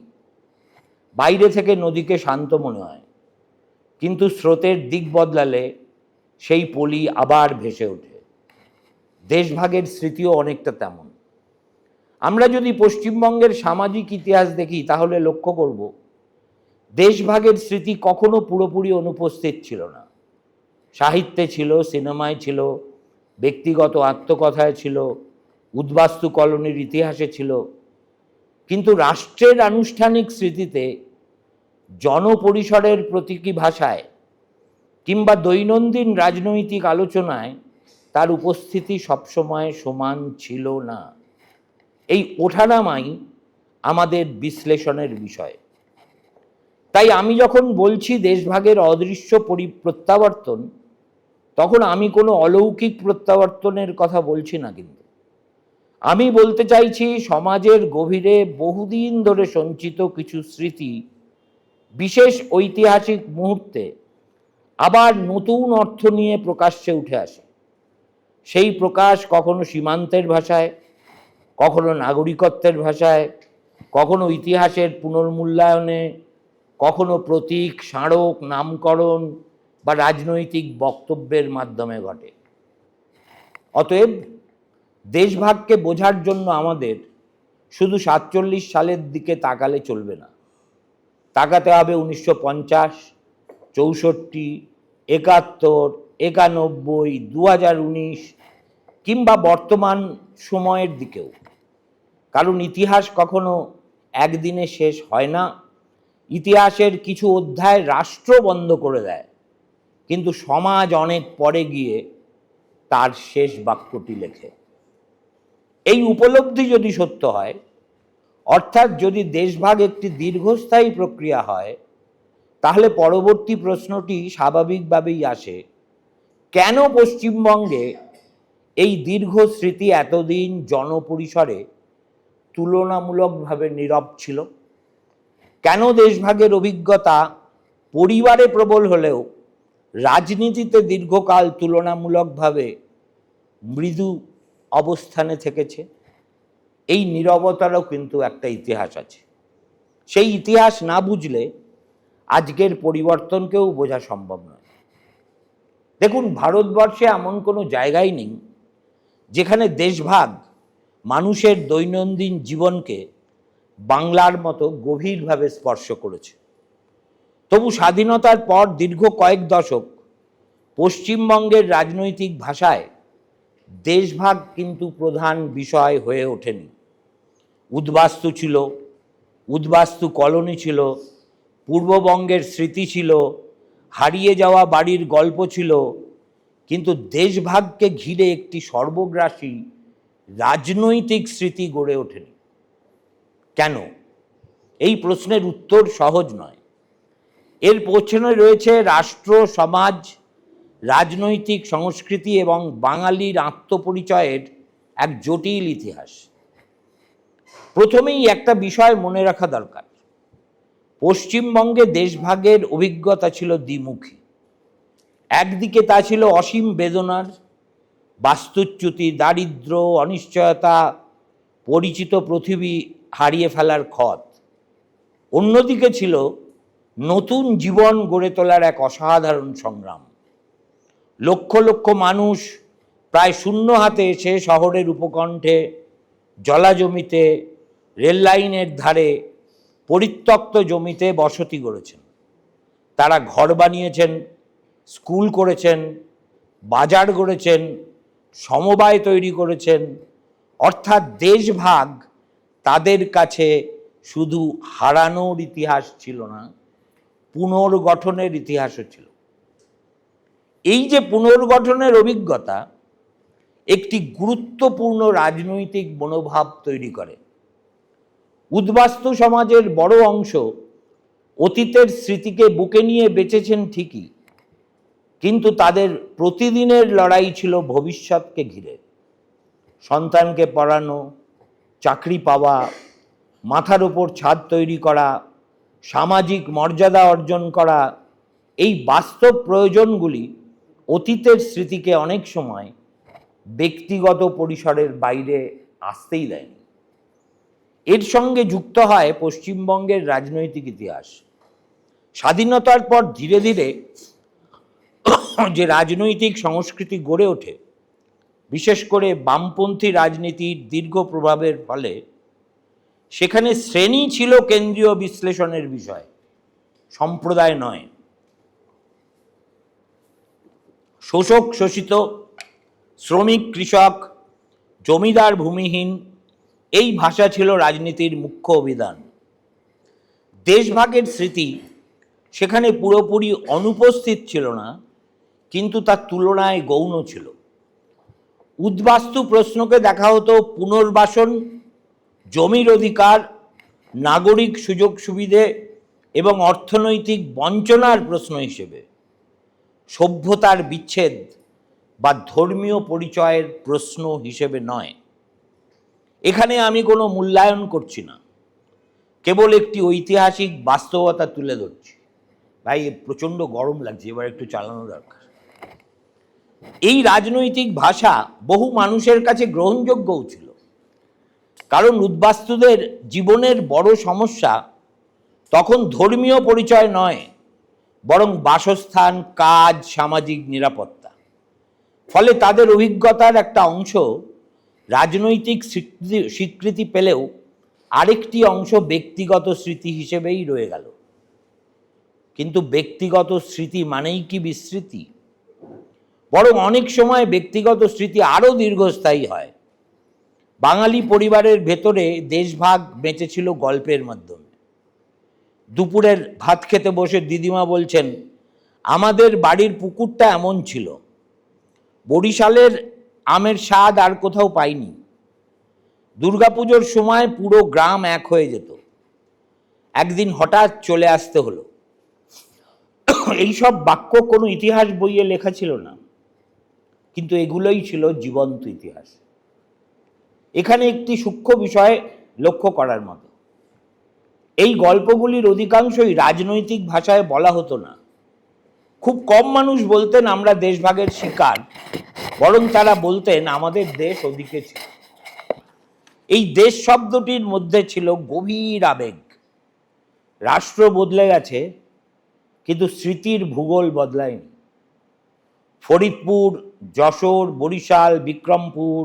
বাইরে থেকে নদীকে শান্ত মনে হয়, কিন্তু স্রোতের দিক বদলালে সেই পলি আবার ভেসে ওঠে। দেশভাগের স্মৃতিও অনেকটা তেমন। আমরা যদি পশ্চিমবঙ্গের সামাজিক ইতিহাস দেখি তাহলে লক্ষ্য করব, দেশভাগের স্মৃতি কখনো পুরোপুরি অনুপস্থিত ছিল না। সাহিত্যে ছিল, সিনেমায় ছিল, ব্যক্তিগত আত্মকথায় ছিল, উদ্বাস্তু কলোনির ইতিহাসে ছিল, কিন্তু রাষ্ট্রের আনুষ্ঠানিক স্মৃতিতে, জনপরিসরের প্রতীকী ভাষায় কিংবা দৈনন্দিন রাজনৈতিক আলোচনায় তার উপস্থিতি সবসময় সমান ছিল না। এই ওঠানামাই আমাদের বিশ্লেষণের বিষয়। তাই আমি যখন বলছি দেশভাগের অদৃশ্য প্রত্যাবর্তন, তখন আমি কোনো অলৌকিক প্রত্যাবর্তনের কথা বলছি না। কিন্তু আমি বলতে চাইছি, সমাজের গভীরে বহুদিন ধরে সঞ্চিত কিছু স্মৃতি বিশেষ ঐতিহাসিক মুহূর্তে আবার নতুন অর্থ নিয়ে প্রকাশ্যে উঠে আসে। সেই প্রকাশ কখনো সীমান্তের ভাষায়, কখনো নাগরিকত্বের ভাষায়, কখনো ইতিহাসের পুনর্মূল্যায়নে, কখনো প্রতীক, স্মারক, নামকরণ বা রাজনৈতিক বক্তব্যের মাধ্যমে ঘটে। অতএব দেশভাগকে বোঝার জন্য আমাদের শুধু 47 সালের দিকে তাকালে চলবে না। তাকাতে হবে 1950, 64, 71, 91, 2019 কিংবা বর্তমান সময়ের দিকেও। কারণ ইতিহাস কখনো একদিনে শেষ হয় না। ইতিহাসের কিছু অধ্যায় রাষ্ট্র বন্ধ করে দেয়, কিন্তু সমাজ অনেক পরে গিয়ে তার শেষ বাক্যটি লেখে। এই উপলব্ধি যদি সত্য হয়, অর্থাৎ যদি দেশভাগ একটি দীর্ঘস্থায়ী প্রক্রিয়া হয়, তাহলে পরবর্তী প্রশ্নটি স্বাভাবিকভাবেই আসে, কেন পশ্চিমবঙ্গে এই দীর্ঘ স্মৃতি এতদিন জনপরিসরে তুলনামূলকভাবে নীরব ছিল? কেন দেশভাগের অভিজ্ঞতা পরিবারে প্রবল হলেও রাজনীতিতে দীর্ঘকাল তুলনামূলকভাবে মৃদু অবস্থানে থেকেছে? এই নীরবতারও কিন্তু একটা ইতিহাস আছে। সেই ইতিহাস না বুঝলে আজকের পরিবর্তনকেও বোঝা সম্ভব নয়। দেখুন, ভারতবর্ষে এমন কোনো জায়গাই নেই যেখানে দেশভাগ মানুষের দৈনন্দিন জীবনকে বাংলার মতো গভীরভাবে স্পর্শ করেছে। তবু স্বাধীনতার পর দীর্ঘ কয়েক দশক পশ্চিমবঙ্গের রাজনৈতিক ভাষায় দেশভাগ কিন্তু প্রধান বিষয় হয়ে ওঠেনি। উদ্বাস্তু ছিল, উদ্বাস্তু কলোনি ছিল, পূর্ববঙ্গের স্মৃতি ছিল, হারিয়ে যাওয়া বাড়ির গল্প ছিল, কিন্তু দেশভাগকে ঘিরে একটি সর্বগ্রাসী রাজনৈতিক স্মৃতি গড়ে ওঠেনি। কেন? এই প্রশ্নের উত্তর সহজ নয়। এর পেছনে রয়েছে রাষ্ট্র, সমাজ, রাজনৈতিক সংস্কৃতি এবং বাঙালির আত্মপরিচয়ের এক জটিল ইতিহাস। প্রথমেই একটা বিষয় মনে রাখা দরকার, পশ্চিমবঙ্গে দেশভাগের অভিজ্ঞতা ছিল দ্বিমুখী। একদিকে তা ছিল অসীম বেদনার, বাস্তুচ্যুতি, দারিদ্র্য, অনিশ্চয়তা, পরিচিত পৃথিবী হারিয়ে ফেলার ক্ষত। অন্যদিকে ছিল নতুন জীবন গড়ে তোলার এক অসাধারণ সংগ্রাম। লক্ষ লক্ষ মানুষ প্রায় শূন্য হাতে এসে শহরের উপকণ্ঠে, জলাজমিতে, রেল লাইনের ধারে, পরিত্যক্ত জমিতে বসতি গড়েছেন। তারা ঘর বানিয়েছেন, স্কুল করেছেন, বাজার গড়েছেন, সমবায় তৈরি করেছেন। অর্থাৎ দেশভাগ তাদের কাছে শুধু হারানোর ইতিহাস ছিল না, পুনর্গঠনের ইতিহাসও ছিল। এই যে পুনর্গঠনের অভিজ্ঞতা একটি গুরুত্বপূর্ণ রাজনৈতিক মনোভাব তৈরি করে। উদ্বাস্তু সমাজের বড় অংশ অতীতের স্মৃতিকে বুকে নিয়ে বেঁচেছেন ঠিকই, কিন্তু তাদের প্রতিদিনের লড়াই ছিল ভবিষ্যৎকে ঘিরে। সন্তানকে পড়ানো, চাকরি পাওয়া, মাথার ওপর ছাদ তৈরি করা, সামাজিক মর্যাদা অর্জন করা, এই বাস্তব প্রয়োজনগুলি অতীতের স্মৃতিকে অনেক সময় ব্যক্তিগত পরিসরের বাইরে আসতেই দেয়নি। এর সঙ্গে যুক্ত হয় পশ্চিমবঙ্গের রাজনৈতিক ইতিহাস। স্বাধীনতার পর ধীরে ধীরে যে রাজনৈতিক সংস্কৃতি গড়ে ওঠে, বিশেষ করে বামপন্থী রাজনীতির দীর্ঘ প্রভাবের ফলে, সেখানে শ্রেণী ছিল কেন্দ্রীয় বিশ্লেষণের বিষয়, সম্প্রদায় নয়। শোষক শোষিত, শ্রমিক কৃষক, জমিদার ভূমিহীন, এই ভাষা ছিল রাজনীতির মুখ্য অভিধান। দেশভাগের স্মৃতি সেখানে পুরোপুরি অনুপস্থিত ছিল না, কিন্তু তার তুলনায় গৌণ ছিল। উদ্বাস্তু প্রশ্নকে দেখা হতো পুনর্বাসন, জমির অধিকার, নাগরিক সুযোগ সুবিধে এবং অর্থনৈতিক বঞ্চনার প্রশ্ন হিসেবে, সভ্যতার বিচ্ছেদ বা ধর্মীয় পরিচয়ের প্রশ্ন হিসেবে নয়। এখানে আমি কোনো মূল্যায়ন করছি না, কেবল একটি ঐতিহাসিক বাস্তবতা তুলে ধরছি। ভাই, প্রচণ্ড গরম লাগছে, এবার একটু চালানো দরকার। এই রাজনৈতিক ভাষা বহু মানুষের কাছে গ্রহণযোগ্যও ছিল, কারণ উদ্বাস্তুদের জীবনের বড় সমস্যা তখন ধর্মীয় পরিচয় নয়, বরং বাসস্থান, কাজ, সামাজিক নিরাপত্তা। ফলে তাদের অভিজ্ঞতার একটা অংশ রাজনৈতিক স্বীকৃতি পেলেও আরেকটি অংশ ব্যক্তিগত স্মৃতি হিসেবেই রয়ে গেল। কিন্তু ব্যক্তিগত স্মৃতি মানেই কি বিস্মৃতি? বরং অনেক সময় ব্যক্তিগত স্মৃতি আরও দীর্ঘস্থায়ী হয়। বাঙালি পরিবারের ভেতরে দেশভাগ বেঁচেছিল গল্পের মাধ্যমে। দুপুরের ভাত খেতে বসে দিদিমা বলছেন, আমাদের বাড়ির পুকুরটা এমন ছিল, বরিশালের আমের স্বাদ আর কোথাও পাইনি। দুর্গাপুজোর সময় পুরো গ্রাম এক হয়ে যেত, একদিন হঠাৎ চলে আসতে হলো। এইসব বাক্য কোনো ইতিহাস বইয়ে লেখা ছিল না, কিন্তু এগুলোই ছিল জীবন্ত ইতিহাস। এখানে একটি সূক্ষ্ম বিষয় লক্ষ্য করার মতো, এই গল্পগুলির অধিকাংশই রাজনৈতিক ভাষায় বলা হতো না। খুব কম মানুষ বলতেন আমরা দেশভাগের শিকার, বরং তারা বলতেন আমাদের দেশ ওদিকে ছিল। এই দেশ শব্দটির মধ্যে ছিল গভীর আবেগ। রাষ্ট্র বদলে গেছে, কিন্তু স্মৃতির ভূগোল বদলায়নি। ফরিদপুর, যশোর, বরিশাল, বিক্রমপুর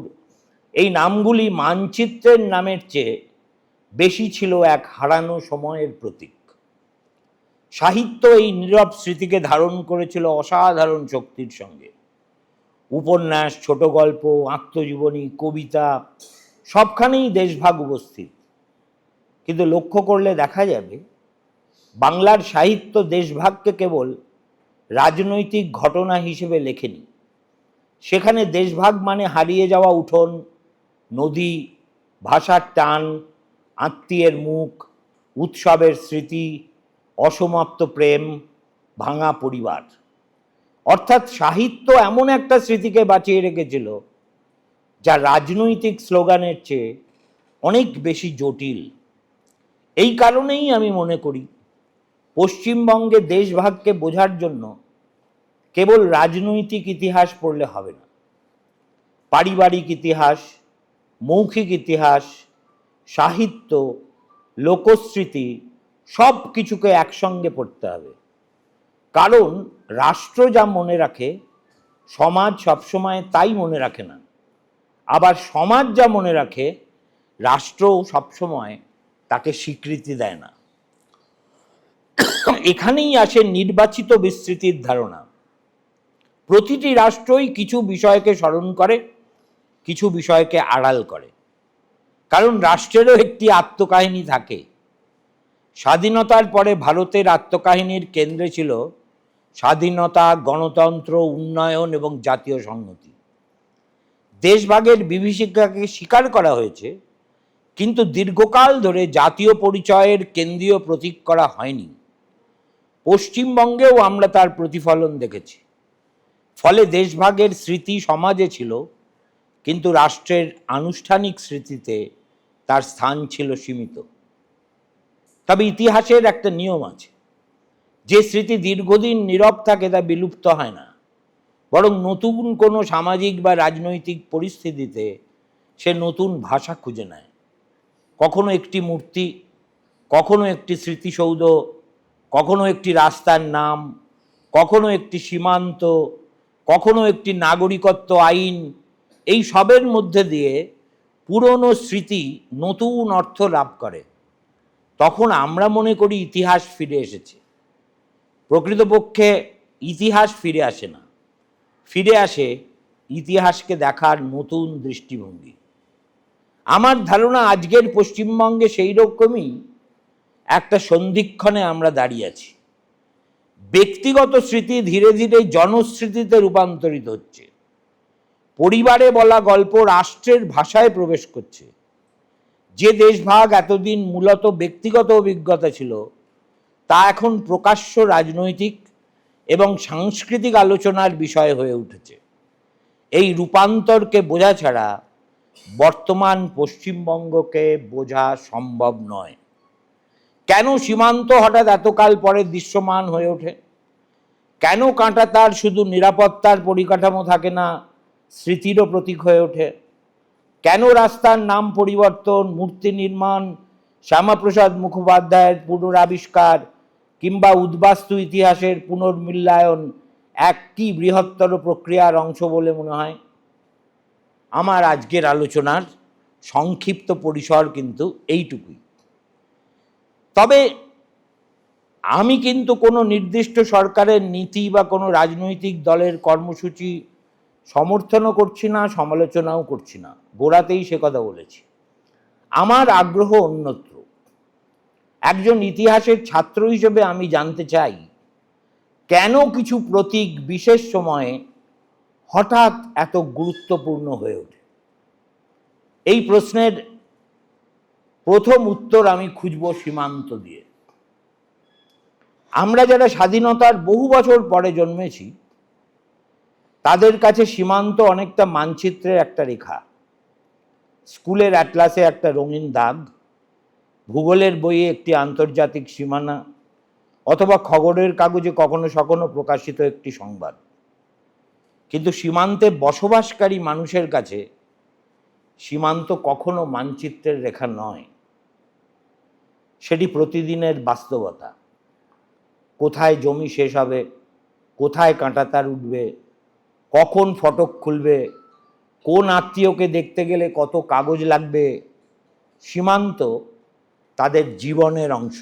এই নামগুলি মানচিত্রের নামের চেয়ে বেশি ছিল এক হারানো সময়ের প্রতীক। সাহিত্য এই নীরব স্মৃতিকে ধারণ করেছিল অসাধারণ শক্তির সঙ্গে। উপন্যাস, ছোট গল্প, আত্মজীবনী, কবিতা সবখানেই দেশভাগ উপস্থিত। কিন্তু লক্ষ্য করলে দেখা যাবে বাংলার সাহিত্য দেশভাগকে কেবল রাজনৈতিক ঘটনা হিসেবে লেখেনি। সেখানে দেশভাগ মানে হারিয়ে যাওয়া উঠোন, নদী, ভাষার টান, আত্মীয়ের মুখ, উৎসবের স্মৃতি, অসমাপ্ত প্রেম, ভাঙা পরিবার। অর্থাৎ সাহিত্য এমন একটা স্মৃতিকে বাঁচিয়ে রেখেছিল যা রাজনৈতিক স্লোগানের চেয়ে অনেক বেশি জটিল। এই কারণেই আমি মনে করি পশ্চিমবঙ্গে দেশভাগকে বোঝার জন্য কেবল রাজনৈতিক ইতিহাস পড়লে হবে না। পারিবারিক ইতিহাস, মৌখিক ইতিহাস, সাহিত্য, লোকস্মৃতি সব কিছুকে একসঙ্গে পড়তে হবে। কারণ রাষ্ট্র যা মনে রাখে সমাজ সবসময় তাই মনে রাখে না। আবার সমাজ যা মনে রাখে রাষ্ট্রও সবসময় তাকে স্বীকৃতি দেয় না। এখানেই আসে নির্বাচিত বিস্মৃতির ধারণা। প্রতিটি রাষ্ট্রই কিছু বিষয়কে স্মরণ করে, কিছু বিষয়কে আড়াল করে। কারণ রাষ্ট্রেরও একটি আত্মকাহিনী থাকে। স্বাধীনতার পরে ভারতের আত্মকাহিনীর কেন্দ্রে ছিল স্বাধীনতা, গণতন্ত্র, উন্নয়ন এবং জাতীয় সংহতি। দেশভাগের বিভীষিকাকে স্বীকার করা হয়েছে, কিন্তু দীর্ঘকাল ধরে জাতীয় পরিচয়ের কেন্দ্রীয় প্রতীক করা হয়নি। পশ্চিমবঙ্গেও আমরা তার প্রতিফলন দেখেছি। ফলে দেশভাগের স্মৃতি সমাজে ছিল, কিন্তু রাষ্ট্রের আনুষ্ঠানিক স্মৃতিতে তার স্থান ছিল সীমিত। তবে ইতিহাসের একটা নিয়ম আছে, যে স্মৃতি দীর্ঘদিন নীরব থাকে তা বিলুপ্ত হয় না, বরং নতুন কোনো সামাজিক বা রাজনৈতিক পরিস্থিতিতে সে নতুন ভাষা খুঁজে নেয়। কখনো একটি মূর্তি, কখনো একটি স্মৃতিসৌধ, কখনো একটি রাস্তার নাম, কখনো একটি সীমান্ত, কখনো একটি নাগরিকত্ব আইন, এই সবের মধ্যে দিয়ে পুরনো স্মৃতি নতুন অর্থ লাভ করে। তখন আমরা মনে করি ইতিহাস ফিরে এসেছে। প্রকৃতপক্ষে ইতিহাস ফিরে আসে না, ফিরে আসে ইতিহাসকে দেখার নতুন দৃষ্টিভঙ্গি। আমার ধারণা আজকের পশ্চিমবঙ্গে সেই রকমই একটা সন্ধিক্ষণে আমরা দাঁড়িয়ে আছি। ব্যক্তিগত স্মৃতি ধীরে ধীরে জনস্মৃতিতে রূপান্তরিত হচ্ছে। পরিবারে বলা গল্প রাষ্ট্রের ভাষায় প্রবেশ করছে। যে দেশভাগ এতদিন মূলত ব্যক্তিগত অভিজ্ঞতা ছিল, তা এখন প্রকাশ্য রাজনৈতিক এবং সাংস্কৃতিক আলোচনার বিষয় হয়ে উঠেছে। এই রূপান্তরকে বোঝা ছাড়া বর্তমান পশ্চিমবঙ্গকে বোঝা সম্ভব নয়। কেন সীমান্ত হঠাৎ এতকাল পরে দৃশ্যমান হয়ে ওঠে? কেন কাঁটাতার শুধু নিরাপত্তার পরিকাঠামো থাকে না, স্মৃতিরও প্রতীক হয়ে ওঠে? কেন রাস্তার নাম পরিবর্তন, মূর্তি নির্মাণ, শ্যামাপ্রসাদ মুখোপাধ্যায়ের পুনরাবিষ্কার কিংবা উদ্বাস্তু ইতিহাসের পুনর্মূল্যায়ন একটি বৃহত্তর প্রক্রিয়ার অংশ বলে মনে হয়? আমার আজকের আলোচনার সংক্ষিপ্ত পরিসর কিন্তু এইটুকুই। তবে আমি কিন্তু কোনো নির্দিষ্ট সরকারের নীতি বা কোনো রাজনৈতিক দলের কর্মসূচি সমর্থনও করছি না, সমালোচনাও করছি না, গোড়াতেই সে কথা বলেছি। আমার আগ্রহ অন্যত্র। একজন ইতিহাসের ছাত্র হিসেবে আমি জানতে চাই কেন কিছু প্রতীক বিশেষ সময়ে হঠাৎ এত গুরুত্বপূর্ণ হয়ে ওঠে। এই প্রশ্নের প্রথম উত্তর আমি খুঁজব সীমান্ত দিয়ে। আমরা যারা স্বাধীনতার বহু বছর পরে জন্মেছি তাদের কাছে সীমান্ত অনেকটা মানচিত্রের একটা রেখা, স্কুলের অ্যাটলাসে একটা রঙিন দাগ, ভূগোলের বইয়ে একটি আন্তর্জাতিক সীমানা, অথবা খবরের কাগজে কখনো সখনো প্রকাশিত একটি সংবাদ। কিন্তু সীমান্তে বসবাসকারী মানুষের কাছে সীমান্ত কখনো মানচিত্রের রেখা নয়, সেটি প্রতিদিনের বাস্তবতা। কোথায় জমি শেষ হবে, কোথায় কাঁটাতার উঠবে, কখন ফটক খুলবে, কোন আত্মীয়কে দেখতে গেলে কত কাগজ লাগবে, সীমান্ত তাদের জীবনের অংশ।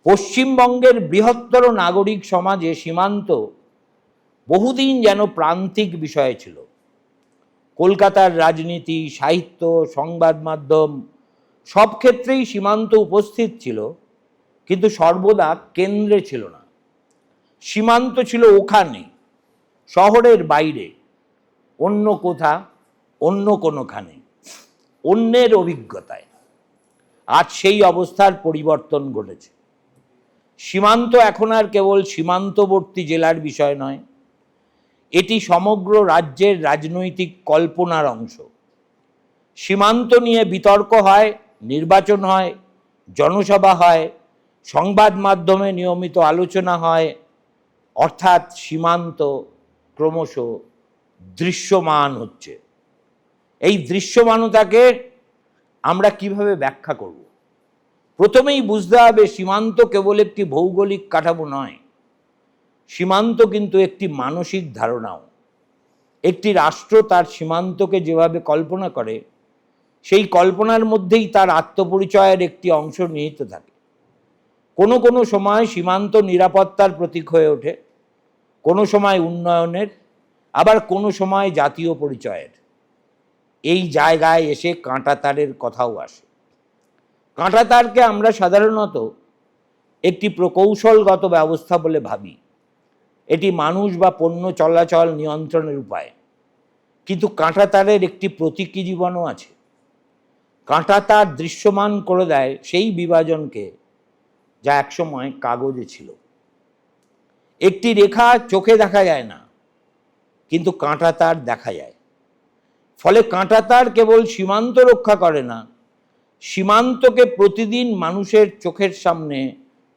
পশ্চিমবঙ্গের বৃহত্তর নাগরিক সমাজে সীমান্ত বহুদিন যেন প্রান্তিক বিষয় ছিল। কলকাতার রাজনীতি, সাহিত্য, সংবাদ মাধ্যম সব ক্ষেত্রেই সীমান্ত উপস্থিত ছিল, কিন্তু সর্বদা কেন্দ্রে ছিল না। সীমান্ত ছিল ওখানে, শহরের বাইরে, অন্য কোথা, অন্য কোনোখানে, অন্যের অভিজ্ঞতায়। আজ সেই অবস্থার পরিবর্তন ঘটেছে। সীমান্ত এখন আর কেবল সীমান্তবর্তী জেলার বিষয় নয়, এটি সমগ্র রাজ্যের রাজনৈতিক কল্পনার অংশ। সীমান্ত নিয়ে বিতর্ক হয়, নির্বাচন হয়, জনসভা হয়, সংবাদ মাধ্যমে নিয়মিত আলোচনা হয়। অর্থাৎ সীমান্ত ক্রমশ দৃশ্যমান হচ্ছে। এই দৃশ্যমানতাকে আমরা কিভাবে ব্যাখ্যা করব? প্রথমেই বুঝতে হবে সীমান্ত কেবল একটি ভৌগোলিক কাঠামো নয়, সীমান্ত কিন্তু একটি মানসিক ধারণাও। একটি রাষ্ট্র তার সীমান্তকে যেভাবে কল্পনা করে, সেই কল্পনার মধ্যেই তার আত্মপরিচয়ের একটি অংশ নিহিত থাকে। কোনো কোনো সময় সীমান্ত নিরাপত্তার প্রতীক হয়ে ওঠে, কোনো সময় উন্নয়নের, আবার কোনো সময় জাতীয় পরিচয়ের। এই জায়গায় এসে কাঁটাতারের কথাও আসে। কাঁটাতারকে আমরা সাধারণত একটি প্রকৌশলগত ব্যবস্থা বলে ভাবি, এটি মানুষ বা পণ্য চলাচল নিয়ন্ত্রণের উপায়। কিন্তু কাঁটাতারের একটি প্রতীকী জীবনও আছে। কাঁটাতার দৃশ্যমান করে দেয় সেই বিভাজনকে যা একসময় কাগজে ছিল। একটি রেখা চোখে দেখা যায় না, কিন্তু কাঁটাতার দেখা যায়। ফলে কাঁটাতার কেবল সীমান্ত রক্ষা করে না, সীমান্তকে প্রতিদিন মানুষের চোখের সামনে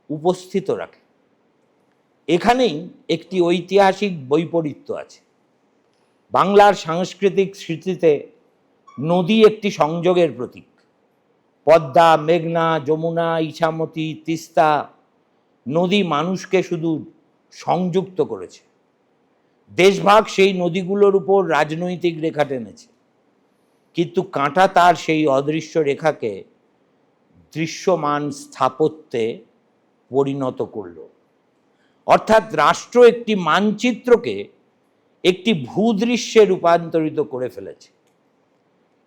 উপস্থিত রাখে। এখানেই একটি ঐতিহাসিক বৈপরীত্য আছে। বাংলার সাংস্কৃতিক স্মৃতিতে নদী একটি সংযোগের প্রতীক। পদ্মা, মেঘনা, যমুনা, ইছামতি, তিস্তা নদী মানুষকে শুধু সংযুক্ত করেছে। দেশভাগ সেই নদীগুলোর উপর রাজনৈতিক রেখা টেনেছে, কিন্তু কাঁটাতার সেই অদৃশ্য রেখাকে দৃশ্যমান স্থাপত্যে পরিণত করল। অর্থাৎ রাষ্ট্র একটি মানচিত্রকে একটি ভূদৃশ্যে রূপান্তরিত করে ফেলেছে।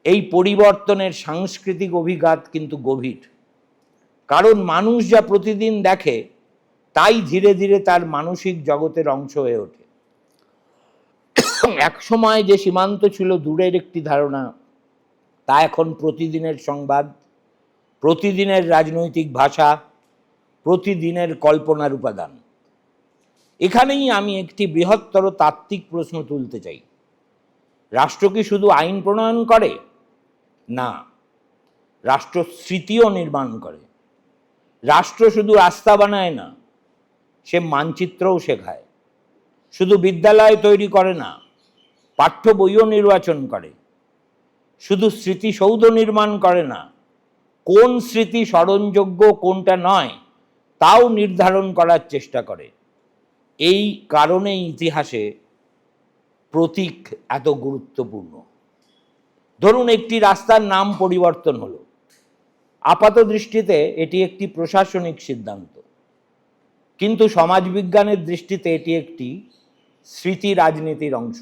এই পরিবর্তনের সাংস্কৃতিক অভিঘাত কিন্তু গভীর, কারণ মানুষ যা প্রতিদিন দেখে তাই ধীরে ধীরে তার মানসিক জগতের অংশ হয়ে ওঠে। এক সময় যে সীমান্ত ছিল দূরের একটি ধারণা, তা এখন প্রতিদিনের সংবাদ, প্রতিদিনের রাজনৈতিক ভাষা, প্রতিদিনের কল্পনার উপাদান। এখানেই আমি একটি বৃহত্তর তাত্ত্বিক প্রশ্ন তুলতে চাই। রাষ্ট্র কি শুধু আইন প্রণয়ন করে? না, রাষ্ট্র স্মৃতিও নির্মাণ করে। রাষ্ট্র শুধু রাস্তা বানায় না, সে মানচিত্রও শেখায়। শুধু বিদ্যালয় তৈরি করে না, পাঠ্য বইও নির্বাচন করে। শুধু স্মৃতিসৌধ নির্মাণ করে না, কোন স্মৃতি স্মরণযোগ্য কোনটা নয় তাও নির্ধারণ করার চেষ্টা করে। এই কারণেই ইতিহাসে প্রতীক এত গুরুত্বপূর্ণ। ধরুন একটি রাস্তার নাম পরিবর্তন হলো, আপাত দৃষ্টিতে এটি একটি প্রশাসনিক সিদ্ধান্ত, কিন্তু সমাজবিজ্ঞানের দৃষ্টিতে এটি একটি স্মৃতি রাজনীতির অংশ।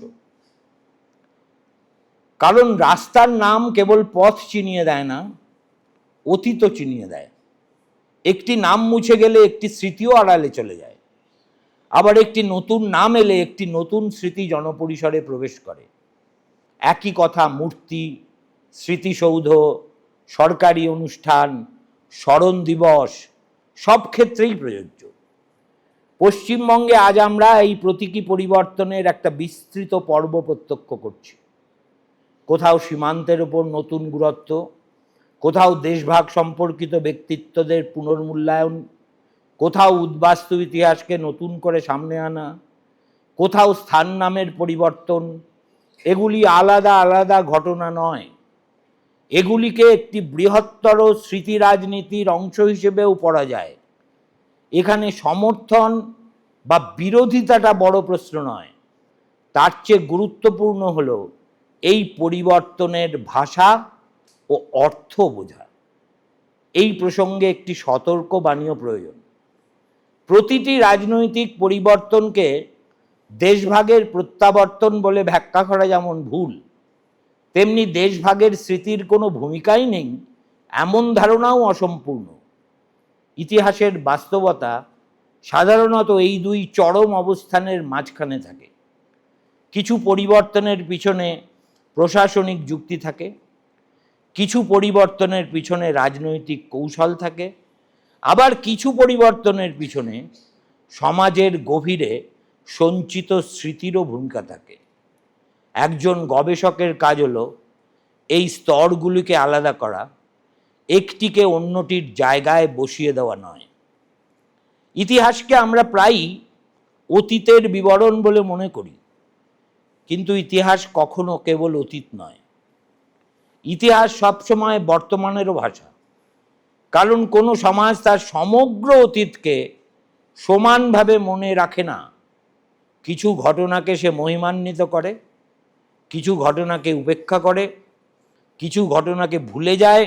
কারণ রাস্তার নাম কেবল পথ চিনিয়ে দেয় না, অতীতও চিনিয়ে দেয়। একটি নাম মুছে গেলে একটি স্মৃতিও আড়ালে চলে যায়, আবার একটি নতুন নাম এলে একটি নতুন স্মৃতি জনপরিসরে প্রবেশ করে। একই কথা মূর্তি, স্মৃতিসৌধ, সরকারি অনুষ্ঠান, স্মরণ দিবস সব ক্ষেত্রেই প্রযোজ্য। পশ্চিমবঙ্গে আজ আমরা এই প্রতীকী পরিবর্তনের একটা বিস্তৃত পর্ব প্রত্যক্ষ করছি। কোথাও সীমান্তের ওপর নতুন গুরুত্ব, কোথাও দেশভাগ সম্পর্কিত ব্যক্তিত্বদের পুনর্মূল্যায়ন, কোথাও উদ্বাস্তু ইতিহাসকে নতুন করে সামনে আনা, কোথাও স্থান নামের পরিবর্তন। এগুলি আলাদা আলাদা ঘটনা নয়, এগুলিকে একটি বৃহত্তর স্মৃতি রাজনীতির অংশ হিসেবেও পড়া যায়। এখানে সমর্থন বা বিরোধিতাটা বড় প্রশ্ন নয়, তার চেয়ে গুরুত্বপূর্ণ হল এই পরিবর্তনের ভাষা ও অর্থ বোঝা। এই প্রসঙ্গে একটি সতর্ক বাণীও প্রয়োজন। প্রতিটি রাজনৈতিক পরিবর্তনকে দেশভাগের প্রত্যাবর্তন বলে ব্যাখ্যা করা যেমন ভুল, তেমনি দেশভাগের স্মৃতির কোনো ভূমিকাই নেই এমন ধারণাও অসম্পূর্ণ। ইতিহাসের বাস্তবতা সাধারণত এই দুই চরম অবস্থানের মাঝখানে থাকে। কিছু পরিবর্তনের পিছনে প্রশাসনিক যুক্তি থাকে, কিছু পরিবর্তনের পিছনে রাজনৈতিক কৌশল থাকে, আবার কিছু পরিবর্তনের পিছনে সমাজের গভীরে সঞ্চিত স্মৃতিরও ভূমিকা থাকে। একজন গবেষকের কাজ হলো এই স্তরগুলিকে আলাদা করা, একটিকে অন্যটির জায়গায় বসিয়ে দেওয়া নয়। ইতিহাসকে আমরা প্রায়ই অতীতের বিবরণ বলে মনে করি, কিন্তু ইতিহাস কখনো কেবল অতীত নয়। ইতিহাস সবসময় বর্তমানেরও ভাষা, কারণ কোনো সমাজ তার সমগ্র অতীতকে সমানভাবে মনে রাখে না। কিছু ঘটনাকে সে মহিমান্বিত করে, কিছু ঘটনাকে উপেক্ষা করে, কিছু ঘটনাকে ভুলে যায়,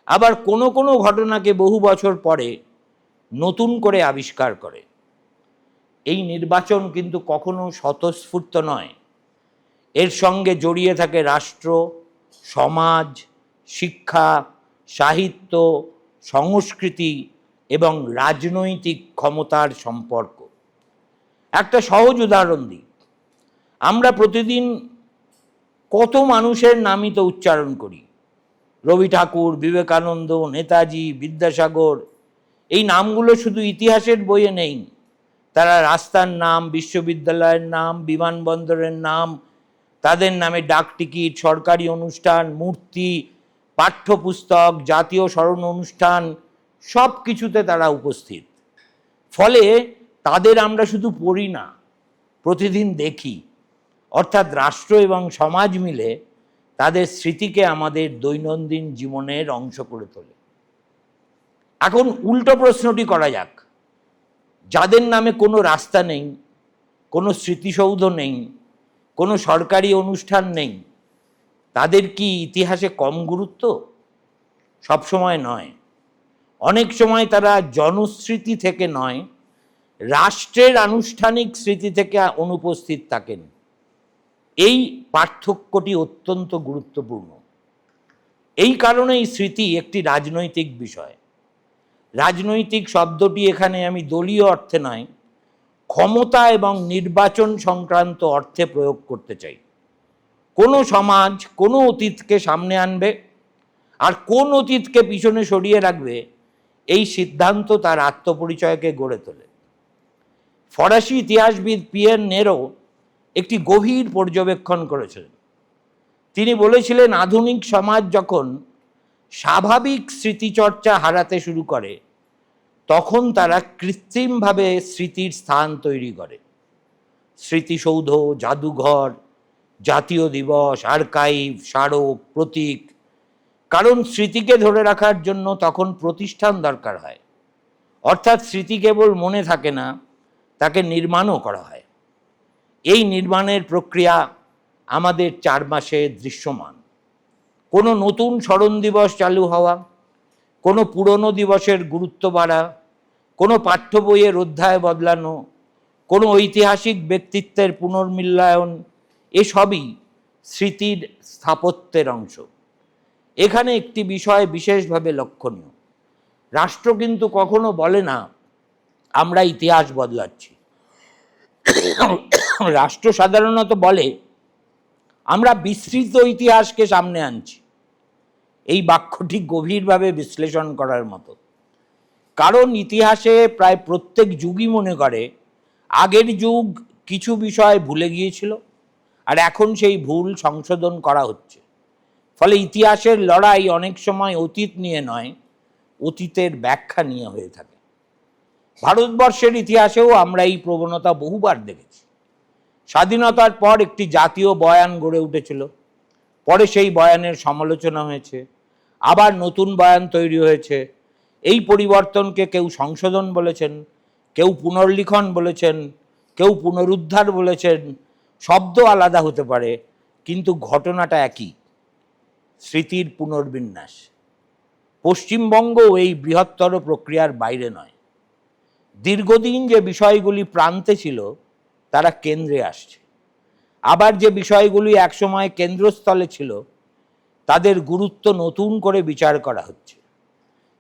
আবার কোনো কোনো ঘটনাকে বহু বছর পরে নতুন করে আবিষ্কার করে। এই নির্বাচন কিন্তু কখনো স্বতঃস্ফূর্ত নয়, এর সঙ্গে জড়িয়ে থাকে রাষ্ট্র, সমাজ, শিক্ষা, সাহিত্য, সংস্কৃতি এবং রাজনৈতিক ক্ষমতার সম্পর্ক। একটা সহজ উদাহরণ দিই। আমরা প্রতিদিন কত মানুষের নামই তো উচ্চারণ করি। রবি ঠাকুর, বিবেকানন্দ, নেতাজি, বিদ্যাসাগর, এই নামগুলো শুধু ইতিহাসের বইয়ে নেই, তারা রাস্তার নাম, বিশ্ববিদ্যালয়ের নাম, বিমানবন্দরের নাম, তাদের নামে ডাকটিকিট, সরকারি অনুষ্ঠান, মূর্তি, পাঠ্যপুস্তক, জাতীয় স্মরণ অনুষ্ঠান সব কিছুতে তারা উপস্থিত। ফলে তাদের আমরা শুধু পড়ি না, প্রতিদিন দেখি। অর্থাৎ রাষ্ট্র এবং সমাজ মিলে তাদের স্মৃতিকে আমাদের দৈনন্দিন জীবনের অংশ করে তোলে। এখন উল্টো প্রশ্নটি করা যাক, যাদের নামে কোনো রাস্তা নেই, কোনো স্মৃতিসৌধ নেই, কোনো সরকারি অনুষ্ঠান নেই, তাদের কি ইতিহাসে কম গুরুত্ব? সবসময় নয়। অনেক সময় তারা জনস্মৃতি থেকে নয়, রাষ্ট্রের আনুষ্ঠানিক স্মৃতি থেকে অনুপস্থিত থাকেন। এই পার্থক্যটি অত্যন্ত গুরুত্বপূর্ণ। এই কারণেই স্মৃতি একটি রাজনৈতিক বিষয়। রাজনৈতিক শব্দটি এখানে আমি দলীয় অর্থে নয়, ক্ষমতা এবং নির্বাচন সংক্রান্ত অর্থে প্রয়োগ করতে চাই। কোনো সমাজ কোনো অতীতকে সামনে আনবে আর কোন অতীতকে পিছনে সরিয়ে রাখবে, এই সিদ্ধান্ত তার আত্মপরিচয়কে গড়ে তোলে। ফরাসি ইতিহাসবিদ পিয়ের নেরো একটি গভীর পর্যবেক্ষণ করেছিলেন। তিনি বলেছিলেন, আধুনিক সমাজ যখন স্বাভাবিক স্মৃতিচর্চা হারাতে শুরু করে, তখন তারা কৃত্রিমভাবে স্মৃতির স্থান তৈরি করে। স্মৃতিসৌধ, জাদুঘর, জাতীয় দিবস, আর্কাইভ, স্মারক, প্রতীক। কারণ স্মৃতিকে ধরে রাখার জন্য তখন প্রতিষ্ঠান দরকার হয়। অর্থাৎ স্মৃতি কেবল মনে থাকে না, তাকে নির্মাণও করা হয়। এই নির্মাণের প্রক্রিয়া আমাদের চারপাশে দৃশ্যমান। কোনো নতুন স্মরণ দিবস চালু হওয়া, কোনো পুরনো দিবসের গুরুত্ব বাড়া, কোনো পাঠ্য বইয়ের অধ্যায় বদলানো, কোনো ঐতিহাসিক ব্যক্তিত্বের পুনর্মূল্যায়ন, এসবই স্মৃতির স্থাপত্যের অংশ। এখানে একটি বিষয় বিশেষভাবে লক্ষণীয়, রাষ্ট্র কিন্তু কখনো বলে না আমরা ইতিহাস বদলাচ্ছি। রাষ্ট্র সাধারণত বলে আমরা বিস্তৃত ইতিহাসকে সামনে আনছি। এই বাক্যটি গভীরভাবে বিশ্লেষণ করার মতো, কারণ ইতিহাসে প্রায় প্রত্যেক যুগই মনে করে আগের যুগ কিছু বিষয় ভুলে গিয়েছিল আর এখন সেই ভুল সংশোধন করা হচ্ছে। ফলে ইতিহাসের লড়াই অনেক সময় অতীত নিয়ে নয়, অতীতের ব্যাখ্যা নিয়ে হয়ে থাকে। ভারতবর্ষের ইতিহাসেও আমরা এই প্রবণতা বহুবার দেখেছি। স্বাধীনতার পর একটি জাতীয় বয়ান গড়ে উঠেছিল, পরে সেই বয়ানের সমালোচনা হয়েছে, আবার নতুন বয়ান তৈরি হয়েছে। এই পরিবর্তনকে কেউ সংশোধন বলেছেন, কেউ পুনর্লিখন বলেছেন, কেউ পুনরুদ্ধার বলেছেন। শব্দ আলাদা হতে পারে, কিন্তু ঘটনাটা একই, স্মৃতির পুনর্বিন্যাস। পশ্চিমবঙ্গ এই বৃহত্তর প্রক্রিয়ার বাইরে নয়। দীর্ঘদিন যে বিষয়গুলি প্রান্তে ছিল তারা কেন্দ্রে আসছে, আবার যে বিষয়গুলি একসময় কেন্দ্রস্থলে ছিল তাদের গুরুত্ব নতুন করে বিচার করা হচ্ছে।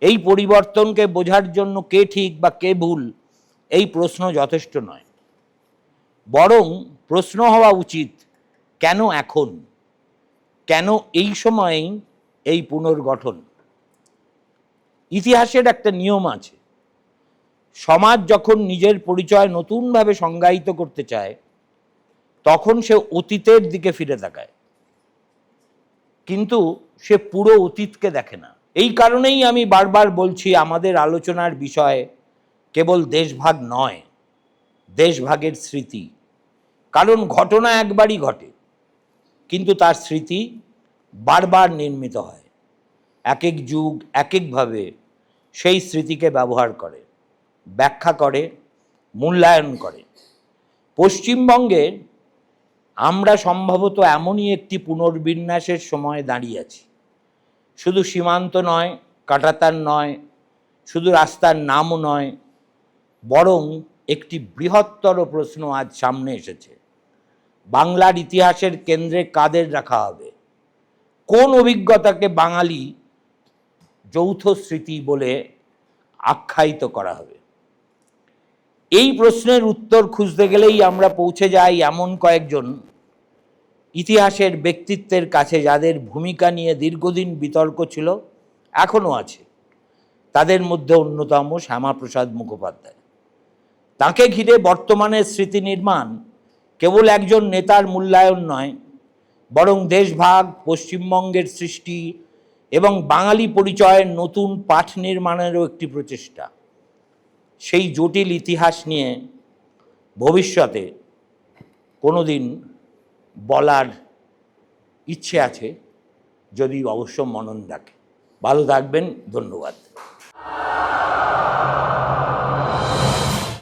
এই পরিবর্তনকে বোঝার জন্য কে ঠিক বা কে ভুল এই প্রশ্ন যথেষ্ট নয়, বরং প্রশ্ন হওয়া উচিত কেন এখন, কেন এই সময়েই এই পুনর্গঠন। ইতিহাসের একটা নিয়ম আছে, সমাজ যখন নিজের পরিচয় নতুনভাবে সংজ্ঞায়িত করতে চায় তখন সে অতীতের দিকে ফিরে তাকায়, কিন্তু সে পুরো অতীতকে দেখে না। এই কারণেই আমি বারবার বলছি আমাদের আলোচনার বিষয় কেবল দেশভাগ নয়, দেশভাগের স্মৃতি। কারণ ঘটনা একবারই ঘটে, কিন্তু তার স্মৃতি বারবার নির্মিত হয়। এক এক যুগ এক একভাবে সেই স্মৃতিকে ব্যবহার করে, ব্যাখ্যা করে, মূল্যায়ন করে। পশ্চিমবঙ্গে আমরা সম্ভবত এমনই একটি পুনর্বিন্যাসের সময় দাঁড়িয়ে আছি। শুধু সীমান্ত নয়, কাঁটাতার নয়, শুধু রাস্তার নামও নয়, বরং একটি বৃহত্তর প্রশ্ন আজ সামনে এসেছে। বাংলার ইতিহাসের কেন্দ্রে কাদের রাখা হবে? কোন অভিজ্ঞতাকে বাঙালি যৌথ স্মৃতি বলে আখ্যায়িত করা হবে? এই প্রশ্নের উত্তর খুঁজতে গেলেই আমরা পৌঁছে যাই এমন কয়েকজন ইতিহাসের ব্যক্তিত্বের কাছে যাদের ভূমিকা নিয়ে দীর্ঘদিন বিতর্ক ছিল, এখনও আছে। তাদের মধ্যে অন্যতম শ্যামাপ্রসাদ মুখোপাধ্যায়। তাকে ঘিরে বর্তমানের স্মৃতি নির্মাণ কেবল একজন নেতার মূল্যায়ন নয়, বরং দেশভাগ, পশ্চিমবঙ্গের সৃষ্টি এবং বাঙালি পরিচয়ের নতুন পাঠ নির্মাণেরও একটি প্রচেষ্টা। সেই জটিল ইতিহাস নিয়ে ভবিষ্যতে কোনো দিন বলার ইচ্ছে আছে, যদি অবশ্য মনন ডাকে। ভালো থাকবেন, ধন্যবাদ।